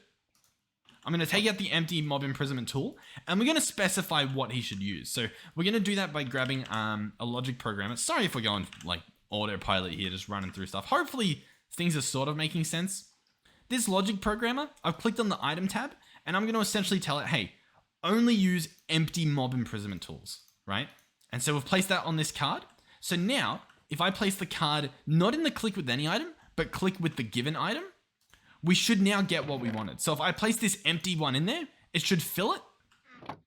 I'm going to take out the empty mob imprisonment tool, and we're going to specify what he should use. So we're going to do that by grabbing a logic programmer. Sorry if we're going like autopilot here, just running through stuff. Hopefully things are sort of making sense. This logic programmer, I've clicked on the item tab, and I'm going to essentially tell it, hey, only use empty mob imprisonment tools, right? And so we've placed that on this card. So now, if I place the card not in the click with any item, but click with the given item, we should now get what we wanted. So if I place this empty one in there, it should fill it,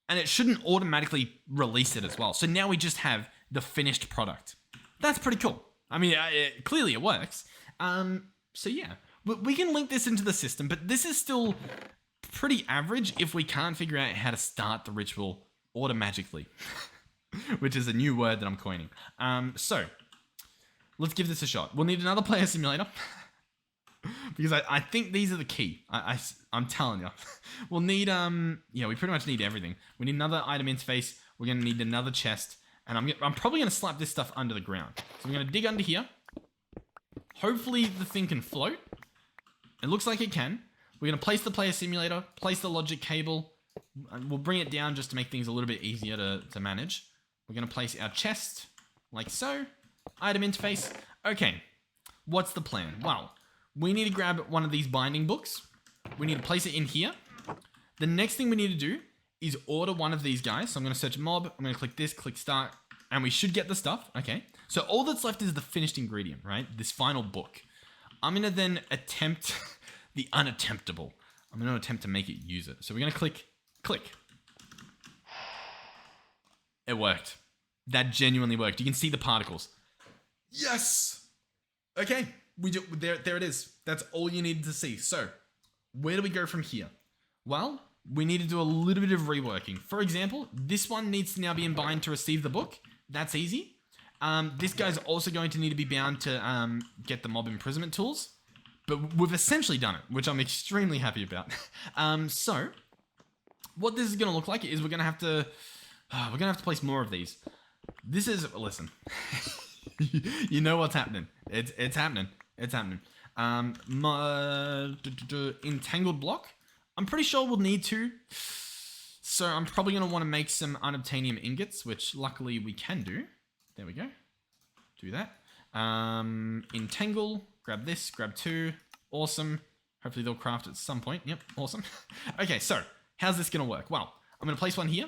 and it shouldn't automatically release it as well. So now we just have the finished product. That's pretty cool. I mean, clearly it works. So yeah, we can link this into the system, but this is still pretty average if we can't figure out how to start the ritual automagically, which is a new word that I'm coining. So let's give this a shot. We'll need another player simulator. Because I think these are the key. I'm telling you. We'll need, we pretty much need everything. We need another item interface. We're going to need another chest. And I'm probably going to slap this stuff under the ground. So I'm going to dig under here. Hopefully the thing can float. It looks like it can. We're going to place the player simulator, place the logic cable. We'll bring it down just to make things a little bit easier to manage. We're going to place our chest like so. Item interface. Okay. What's the plan? Well, we need to grab one of these binding books. We need to place it in here. The next thing we need to do is order one of these guys. So I'm going to search mob. I'm going to click this, click start, and we should get the stuff. Okay. So all that's left is the finished ingredient, right? This final book. I'm going to then attempt the unattemptable. I'm going to attempt to make it use it. So we're going to click. It worked. That genuinely worked. You can see the particles. Yes. Okay. There it is. That's all you needed to see. So, where do we go from here? Well, we need to do a little bit of reworking. For example, this one needs to now be in bind to receive the book. That's easy. This guy's also going to need to be bound to get the mob imprisonment tools. But we've essentially done it, which I'm extremely happy about. So, what this is going to look like is we're going to have to place more of these. This is, listen, you know what's happening. It's happening. It's happening. Entangled block. I'm pretty sure we'll need to. So I'm probably going to want to make some Unobtanium ingots, which luckily we can do. There we go. Do that. Entangle. Grab this. Grab two. Awesome. Hopefully they'll craft at some point. Yep. Awesome. Okay, so how's this going to work? Well, I'm going to place one here.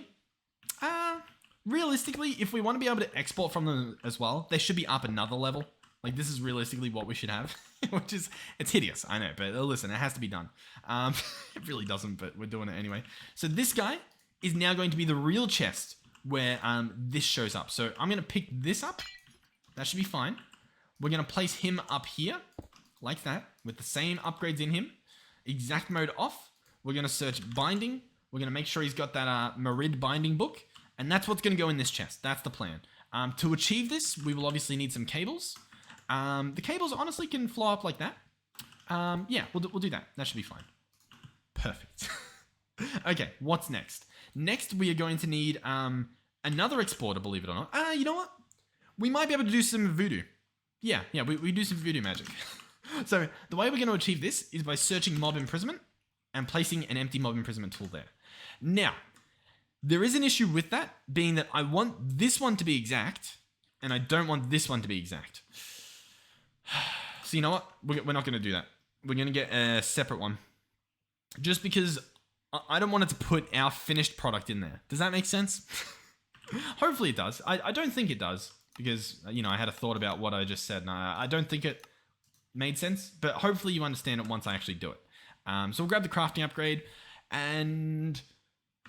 Realistically, if we want to be able to export from them as well, they should be up another level. Like, this is realistically what we should have, which is, it's hideous, I know, but listen, it has to be done. It really doesn't, but we're doing it anyway. So this guy is now going to be the real chest where this shows up. So I'm going to pick this up. That should be fine. We're going to place him up here, like that, with the same upgrades in him. Exact mode off. We're going to search binding. We're going to make sure he's got that Merid binding book. And that's what's going to go in this chest. That's the plan. To achieve this, we will obviously need some cables. The cables honestly can fly up like that. Yeah, we'll do that. That should be fine. Perfect. Okay, what's next? Next, we are going to need another exporter, believe it or not. You know what? We might be able to do some voodoo. Yeah, we do some voodoo magic. So the way we're going to achieve this is by searching mob imprisonment and placing an empty mob imprisonment tool there. Now, there is an issue with that, being that I want this one to be exact, and I don't want this one to be exact. So you know what? We're not going to do that. We're going to get a separate one. Just because I don't want it to put our finished product in there. Does that make sense? Hopefully it does. I don't think it does, because, you know, I had a thought about what I just said, and I don't think it made sense, but hopefully you understand it once I actually do it. So we'll grab the crafting upgrade, and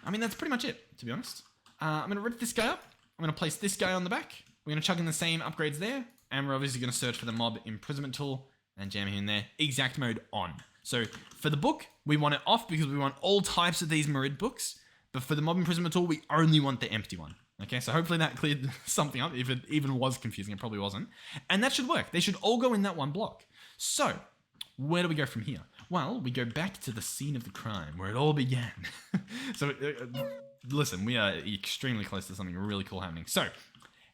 I mean, that's pretty much it, to be honest. I'm going to rip this guy up. I'm going to place this guy on the back. We're going to chuck in the same upgrades there. And we're obviously going to search for the mob imprisonment tool and jam him in there. Exact mode on. So for the book, we want it off because we want all types of these Merid books. But for the mob imprisonment tool, we only want the empty one. Okay, so hopefully that cleared something up. If it even was confusing, it probably wasn't. And that should work. They should all go in that one block. So where do we go from here? Well, we go back to the scene of the crime where it all began. So, listen, we are extremely close to something really cool happening. So,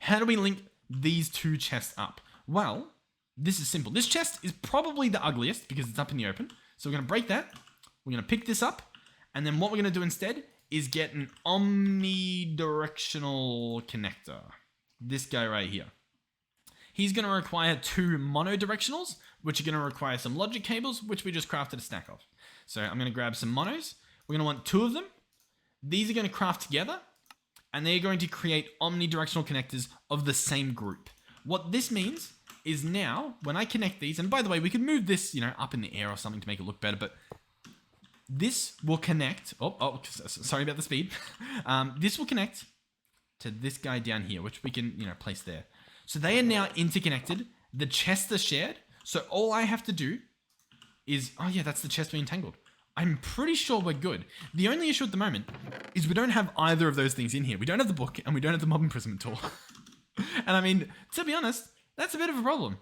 how do we link these two chests up? Well, this is simple. This chest is probably the ugliest because it's up in the open. So, we're going to break that. We're going to pick this up. And then what we're going to do instead is get an omnidirectional connector. This guy right here. He's going to require two monodirectionals, which are going to require some logic cables, which we just crafted a stack of. So I'm going to grab some monos. We're going to want two of them. These are going to craft together, and they're going to create omnidirectional connectors of the same group. What this means is now, when I connect these, and by the way, we could move this, you know, up in the air or something to make it look better, but this will connect. Sorry about the speed. This will connect to this guy down here, which we can, you know, place there. So they are now interconnected. The chests are shared. So all I have to do is, oh yeah, that's the chest we entangled. I'm pretty sure we're good. The only issue at the moment is we don't have either of those things in here. We don't have the book and we don't have the mob imprisonment tool. And I mean, to be honest, that's a bit of a problem.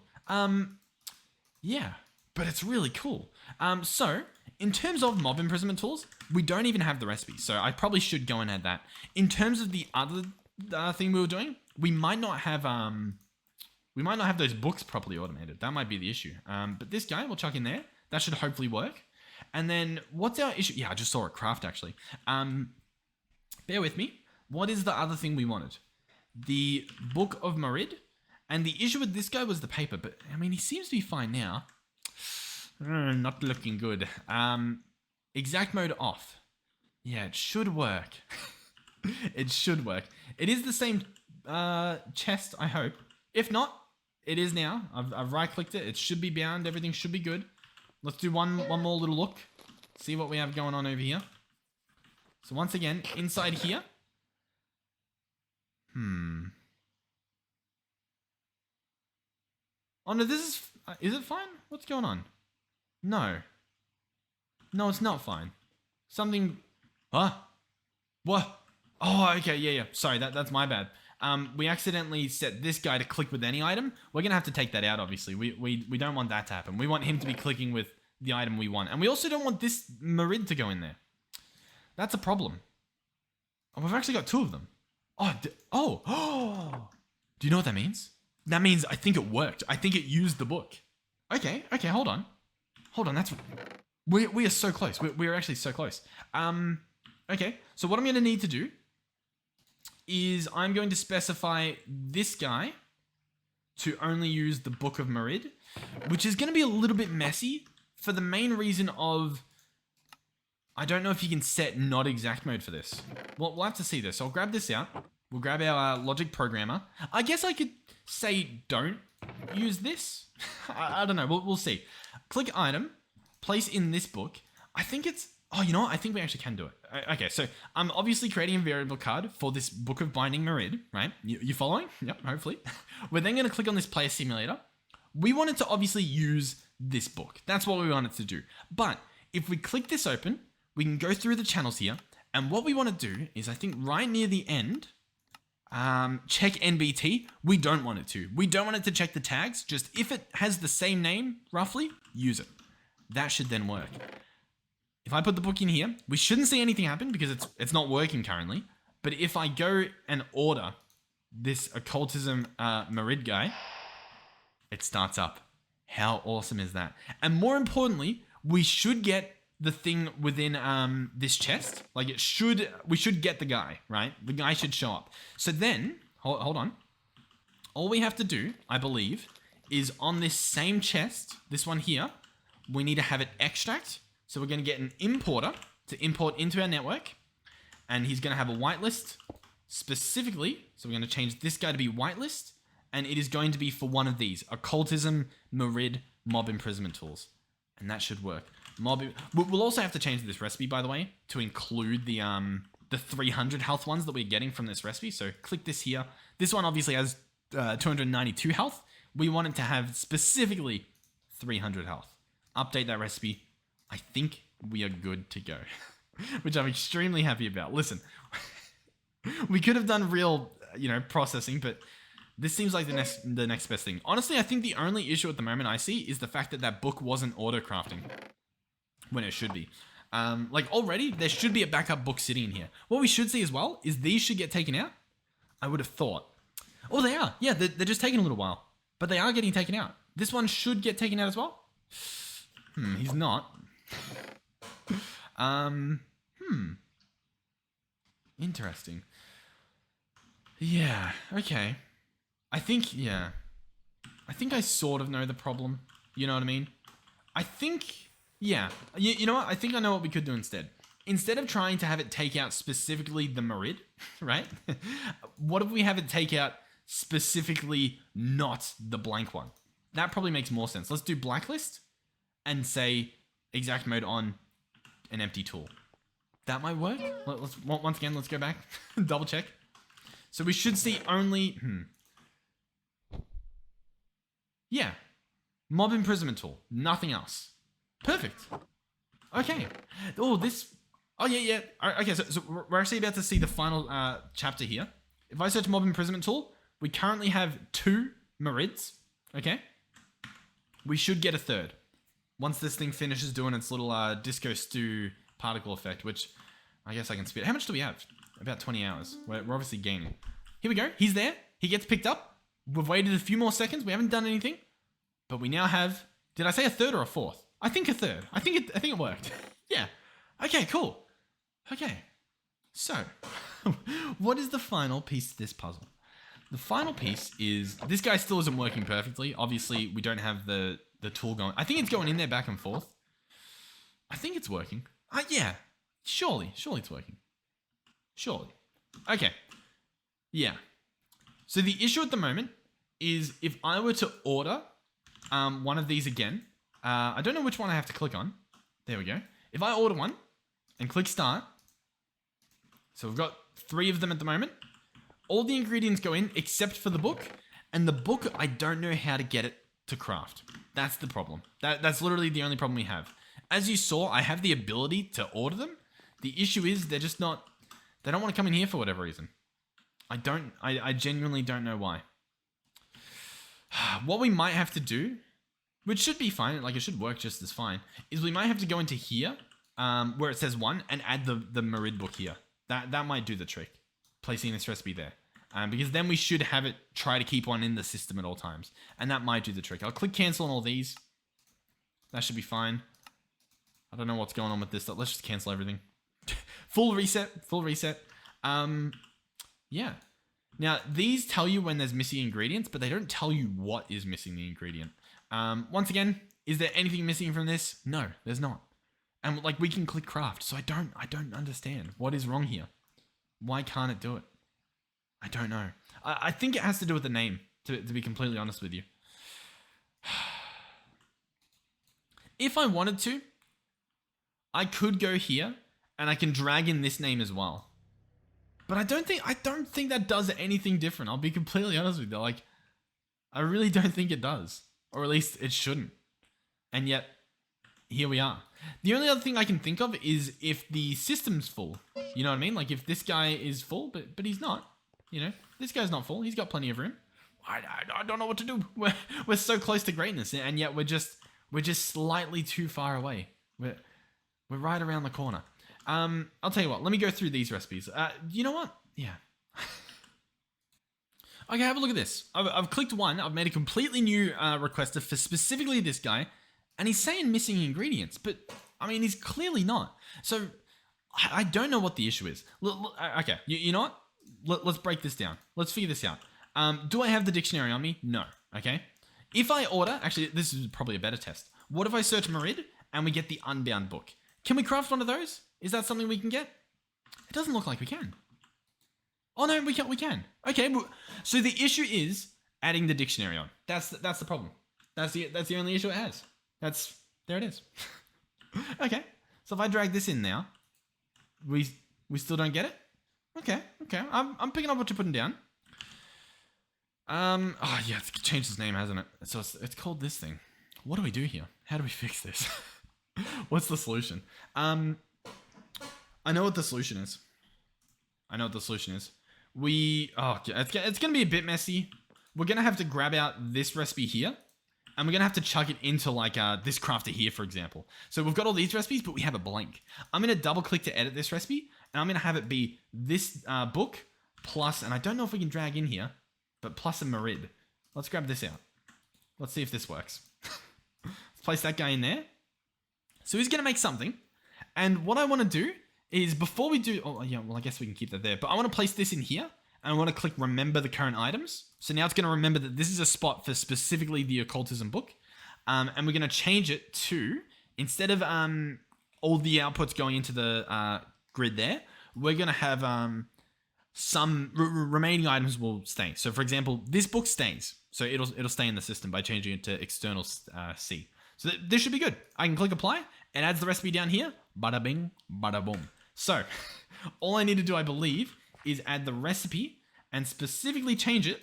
Yeah, but it's really cool. So in terms of mob imprisonment tools, we don't even have the recipe. So I probably should go and add that. In terms of the other thing we were doing, we might not have those books properly automated. That might be the issue. But this guy, we'll chuck in there. That should hopefully work. And then what's our issue? Yeah, I just saw it craft actually. Bear with me. What is the other thing we wanted? The Book of Merid. And the issue with this guy was the paper. But I mean, he seems to be fine now. Not looking good. Exact mode off. Yeah, it should work. It should work. It is the same chest, I hope. If not, it is now. I've right-clicked it. It should be bound. Everything should be good. Let's do one more little look. See what we have going on over here. So once again, inside here. Oh no, this is... Is it fine? What's going on? No. No, it's not fine. Something... Huh? What? Oh, okay, yeah. Sorry, that's my bad. We accidentally set this guy to click with any item. We're going to have to take that out, obviously. We don't want that to happen. We want him to be clicking with the item we want. And we also don't want this Merid to go in there. That's a problem. Oh, we've actually got two of them. Oh. Do you know what that means? That means I think it worked. I think it used the book. Okay, hold on. That's... We are so close. We are actually so close. Okay, so what I'm going to need to do is I'm going to specify this guy to only use the Book of Merid, which is going to be a little bit messy for the main reason of I don't know if you can set not exact mode for this. We'll have to see this. So I'll grab this out. We'll grab our logic programmer. I guess I could say don't use this. I don't know. We'll see. Click item, place in this book. I think it's... Oh, you know what? I think we actually can do it. Okay, so I'm obviously creating a variable card for this Book of Binding Merid, right? You following? Yep, hopefully. We're then going to click on this player simulator. We wanted to obviously use this book. That's what we wanted to do. But if we click this open, we can go through the channels here. And what we want to do is, I think right near the end, check NBT. We don't want it to. We don't want it to check the tags. Just if it has the same name, roughly, use it. That should then work. If I put the book in here, we shouldn't see anything happen because it's not working currently. But if I go and order this Occultism Merid guy, it starts up. How awesome is that? And more importantly, we should get the thing within this chest. Like we should get the guy, right? The guy should show up. So then, hold on. All we have to do, I believe, is on this same chest, this one here, we need to have it extract. So we're going to get an importer to import into our network. And he's going to have a whitelist specifically. So we're going to change this guy to be whitelist. And it is going to be for one of these. Occultism, Merid, Mob Imprisonment Tools. And that should work. We'll also have to change this recipe, by the way, to include the 300 health ones that we're getting from this recipe. So click this here. This one obviously has 292 health. We want it to have specifically 300 health. Update that recipe. I think we are good to go, which I'm extremely happy about. Listen, we could have done real, processing, but this seems like the next best thing. Honestly, I think the only issue at the moment I see is the fact that book wasn't auto crafting when it should be. Like already, there should be a backup book sitting in here. What we should see as well is these should get taken out. I would have thought. Oh, they are. Yeah, they're just taking a little while, but they are getting taken out. This one should get taken out as well. He's not. Interesting. Yeah, okay. I think I sort of know the problem. You know what I mean? I think, yeah. You know what? I think I know what we could do instead. Instead of trying to have it take out specifically the Merid, right? What if we have it take out specifically not the blank one? That probably makes more sense. Let's do blacklist and say exact mode on an empty tool. That might work. Once again, let's go back. Double check. So we should see only... Yeah. Mob imprisonment tool. Nothing else. Perfect. Okay. Oh, this... Oh, yeah. Okay, so we're actually about to see the final chapter here. If I search mob imprisonment tool, we currently have 2 Merids. Okay. We should get a third. Once this thing finishes doing its little disco stew particle effect, which I guess I can spit. How much do we have? About 20 hours. We're obviously gaining. Here we go. He's there. He gets picked up. We've waited a few more seconds. We haven't done anything. But we now have... Did I say a third or a fourth? I think a third. I think it worked. Yeah. Okay, cool. Okay. So, what is the final piece to this puzzle? The final piece is... This guy still isn't working perfectly. Obviously, we don't have the tool going. I think it's going in there back and forth. I think it's working. Yeah. Surely it's working. Surely. Okay. Yeah. So the issue at the moment is if I were to order one of these again, I don't know which one I have to click on. There we go. If I order one and click start, so we've got 3 of them at the moment. All the ingredients go in except for the book, and the book, I don't know how to get it to craft. That's the problem. That's literally the only problem we have. As you saw, I have the ability to order them. The issue is they're just not... They don't want to come in here for whatever reason. I genuinely don't know why. What we might have to do, which should be fine, like it should work just as fine, is we might have to go into here, where it says 1, and add the Merid book here. That might do the trick, placing this recipe there. Because then we should have it try to keep one in the system at all times. And that might do the trick. I'll click cancel on all these. That should be fine. I don't know what's going on with this stuff. Let's just cancel everything. Full reset. Yeah. Now, these tell you when there's missing ingredients, but they don't tell you what is missing the ingredient. Once again, is there anything missing from this? No, there's not. And like we can click craft, so I don't understand. What is wrong here? Why can't it do it? I don't know. I think it has to do with the name, to be completely honest with you. If I wanted to, I could go here and I can drag in this name as well. But I don't think that does anything different. I'll be completely honest with you. Like, I really don't think it does. Or at least it shouldn't. And yet, here we are. The only other thing I can think of is if the system's full. You know what I mean? Like if this guy is full, but he's not. You know, this guy's not full. He's got plenty of room. I don't know what to do. We're so close to greatness, and yet we're just slightly too far away. We're right around the corner. I'll tell you what. Let me go through these recipes. You know what? Yeah. Okay, have a look at this. I've clicked 1. I've made a completely new requester for specifically this guy, and he's saying missing ingredients, but I mean he's clearly not. So I don't know what the issue is. Okay, you know what? Let's break this down. Let's figure this out. Do I have the dictionary on me? No. Okay. If I order, actually, this is probably a better test. What if I search Merid and we get the Unbound book? Can we craft one of those? Is that something we can get? It doesn't look like we can. Oh no, we can. Okay. So the issue is adding the dictionary on. That's the problem. That's the only issue it has. There it is. Okay. So if I drag this in now, we still don't get it? Okay. I'm picking up what you're putting down. Oh yeah, it's changed its name, hasn't it? So it's called this thing. What do we do here? How do we fix this? What's the solution? I know what the solution is. It's gonna be a bit messy. We're gonna have to grab out this recipe here, and we're gonna have to chuck it into like this crafter here, for example. So we've got all these recipes, but we have a blank. I'm gonna double click to edit this recipe, and I'm gonna have it be this book plus, and I don't know if we can drag in here, but plus a Merid. Let's grab this out. Let's see if this works. Let's place that guy in there. So he's gonna make something, and what I want to do is before we do, oh yeah, well I guess we can keep that there, but I want to place this in here, and I want to click remember the current items. So now it's going to remember that this is a spot for specifically the Occultism book, and we're going to change it to, instead of all the outputs going into the grid there, we're going to have some remaining items will stay. So for example, this book stays, so it'll stay in the system by changing it to external C. So this should be good. I can click apply. It adds the recipe down here. Bada bing, bada boom. So all I need to do, I believe, is add the recipe and specifically change it.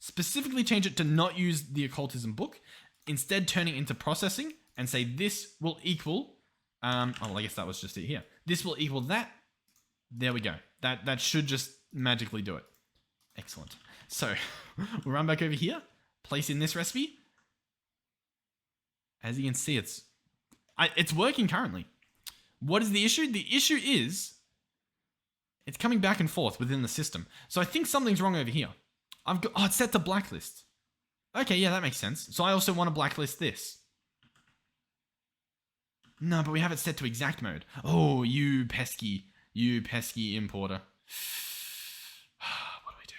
Specifically change it to not use the Occultism book. Instead, turn it into processing and say this will equal. I guess that was just it here. This will equal that. There we go. That should just magically do it. Excellent. So we'll run back over here, place in this recipe. As you can see, it's working currently. What is the issue? The issue is it's coming back and forth within the system. So I think something's wrong over here. It's set to blacklist. Okay, yeah, that makes sense. So I also want to blacklist this. No, but we have it set to exact mode. Oh, you pesky importer. What do we do?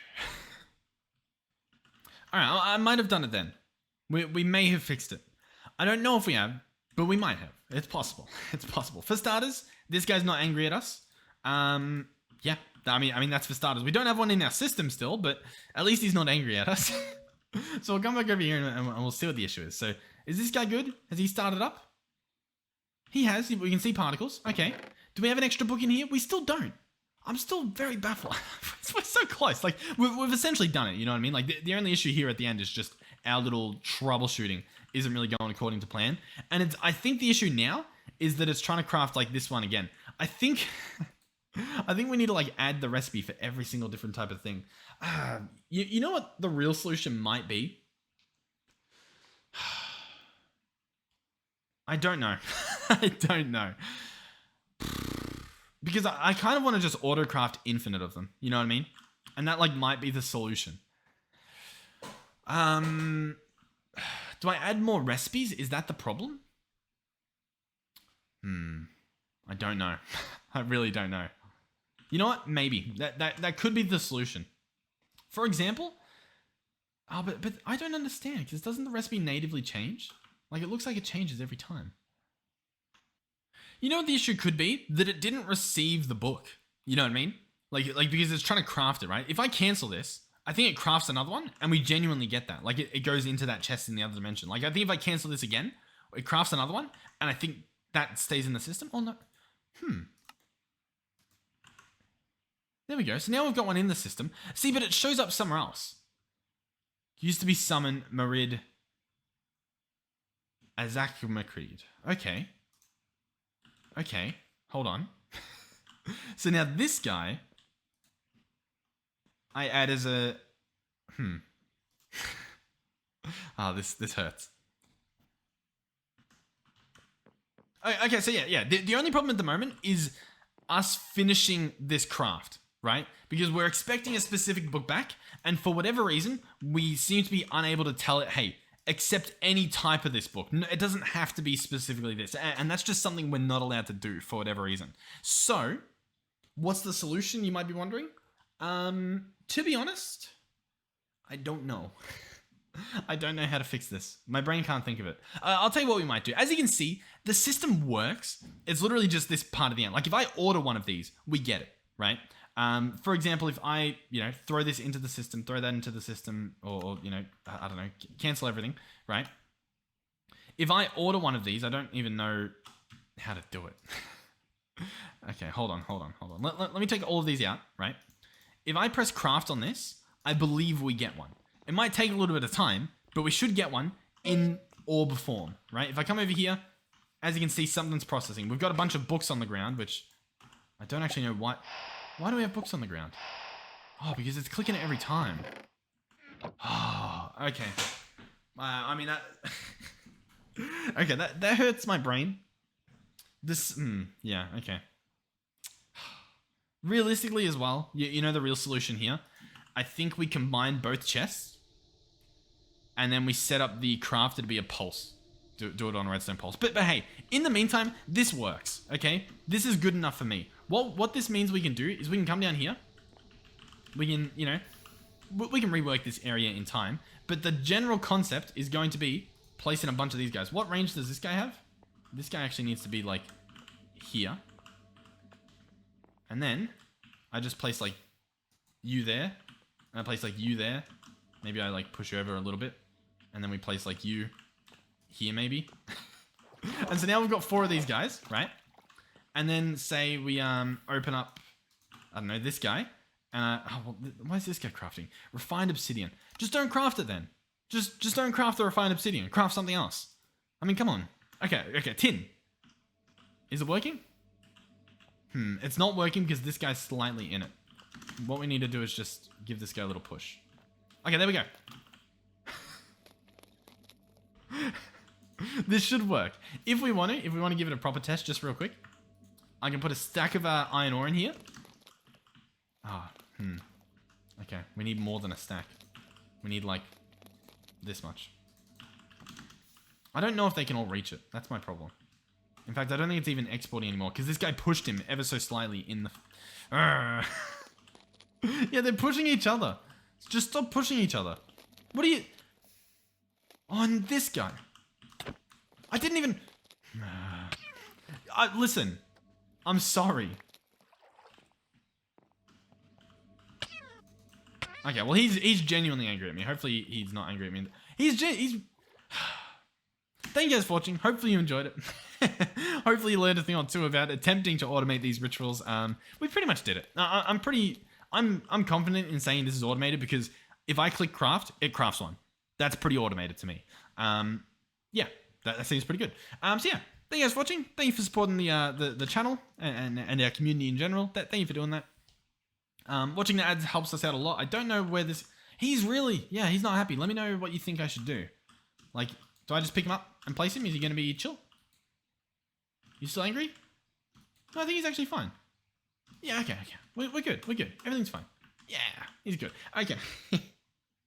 Alright, I might have done it then. We may have fixed it. I don't know if we have, but we might have. It's possible. It's possible. For starters, this guy's not angry at us. Yeah, I mean that's for starters. We don't have one in our system still, but at least he's not angry at us. So we'll come back over here and we'll see what the issue is. So is this guy good? Has he started up? He has. We can see particles. Okay. Do we have an extra book in here? We still don't. I'm still very baffled. We're so close. Like, we've essentially done it, you know what I mean? Like, the only issue here at the end is just our little troubleshooting isn't really going according to plan. And I think the issue now is that it's trying to craft, like, this one again. I think we need to, like, add the recipe for every single different type of thing. You know what the real solution might be? I don't know. I don't know. Because I kind of want to just autocraft infinite of them. You know what I mean? And that, like, might be the solution. Do I add more recipes? Is that the problem? I don't know. I really don't know. You know what? Maybe. That could be the solution. For example... Oh, but I don't understand, because doesn't the recipe natively change? Like, it looks like it changes every time. You know what the issue could be? That it didn't receive the book. You know what I mean? Like because it's trying to craft it, right? If I cancel this, I think it crafts another one, and we genuinely get that. Like, it goes into that chest in the other dimension. Like, I think if I cancel this again, it crafts another one, and I think that stays in the system. Oh, no. There we go. So now we've got one in the system. See, but it shows up somewhere else. Used to be summoned Marid Azakmakreed. Okay. Okay. Hold on. So now this guy, I add as a... this hurts. Okay, so yeah. The only problem at the moment is us finishing this craft, right? Because we're expecting a specific book back, and for whatever reason, we seem to be unable to tell it, hey, accept any type of this book. No, it doesn't have to be specifically this. And that's just something we're not allowed to do for whatever reason. So, what's the solution, you might be wondering? To be honest, I don't know. I don't know how to fix this. My brain can't think of it. I'll tell you what we might do. As you can see, the system works. It's literally just this part of the end. Like, if I order one of these, we get it, right? For example, if I, throw this into the system, throw that into the system, or I don't know, cancel everything, right? If I order one of these, I don't even know how to do it. Okay, hold on. Let me take all of these out, right? If I press craft on this, I believe we get one. It might take a little bit of time, but we should get one in orb form, right? If I come over here, as you can see, something's processing. We've got a bunch of books on the ground, which I don't actually know why. Why do we have books on the ground? Oh, because it's clicking it every time. Oh, okay. I mean, that... okay, that hurts my brain. This... yeah, okay. Realistically as well, you know the real solution here? I think we combine both chests, and then we set up the crafter to be a pulse. Do it on a redstone pulse. But hey, in the meantime, this works, okay? This is good enough for me. What this means we can do is we can come down here. We can, we can rework this area in time. But the general concept is going to be placing a bunch of these guys. What range does this guy have? This guy actually needs to be, like, here. And then I just place, like, you there. And I place, like, you there. Maybe I, like, push you over a little bit. And then we place, like, you here, maybe. And so now we've got 4 of these guys, right? And then say we open up, I don't know, this guy. And why is this guy crafting? Refined obsidian. Just don't craft it then. Just don't craft the refined obsidian. Craft something else. I mean, come on. Okay, tin. Is it working? It's not working because this guy's slightly in it. What we need to do is just give this guy a little push. Okay, there we go. This should work. If we want to give it a proper test, just real quick, I can put a stack of iron ore in here. Okay, we need more than a stack. We need, like, this much. I don't know if they can all reach it. That's my problem. In fact, I don't think it's even exporting anymore, because this guy pushed him ever so slightly in the... Yeah, they're pushing each other. Just stop pushing each other. What are you... On this guy. I didn't even... Listen. I'm sorry. Okay, well, he's genuinely angry at me. Hopefully he's not angry at me. He's thank you guys for watching. Hopefully you enjoyed it. Hopefully you learned a thing or two about attempting to automate these rituals. We pretty much did it. I'm confident in saying this is automated because if I click craft, it crafts one. That's pretty automated to me. Yeah, that seems pretty good. So yeah, thank you guys for watching. Thank you for supporting the channel and our community in general. Thank you for doing that. Watching the ads helps us out a lot. I don't know where this... he's not happy. Let me know what you think I should do. Like, do I just pick him up and place him? Is he going to be chill? You still angry? No, I think he's actually fine. Yeah, okay. We're good. Everything's fine. Yeah, he's good. Okay.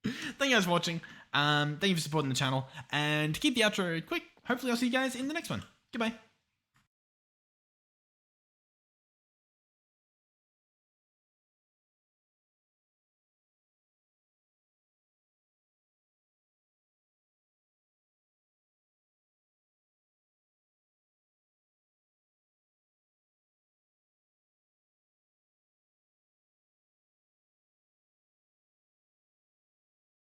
Thank you guys for watching. Thank you for supporting the channel. And to keep the outro quick, hopefully I'll see you guys in the next one. Goodbye.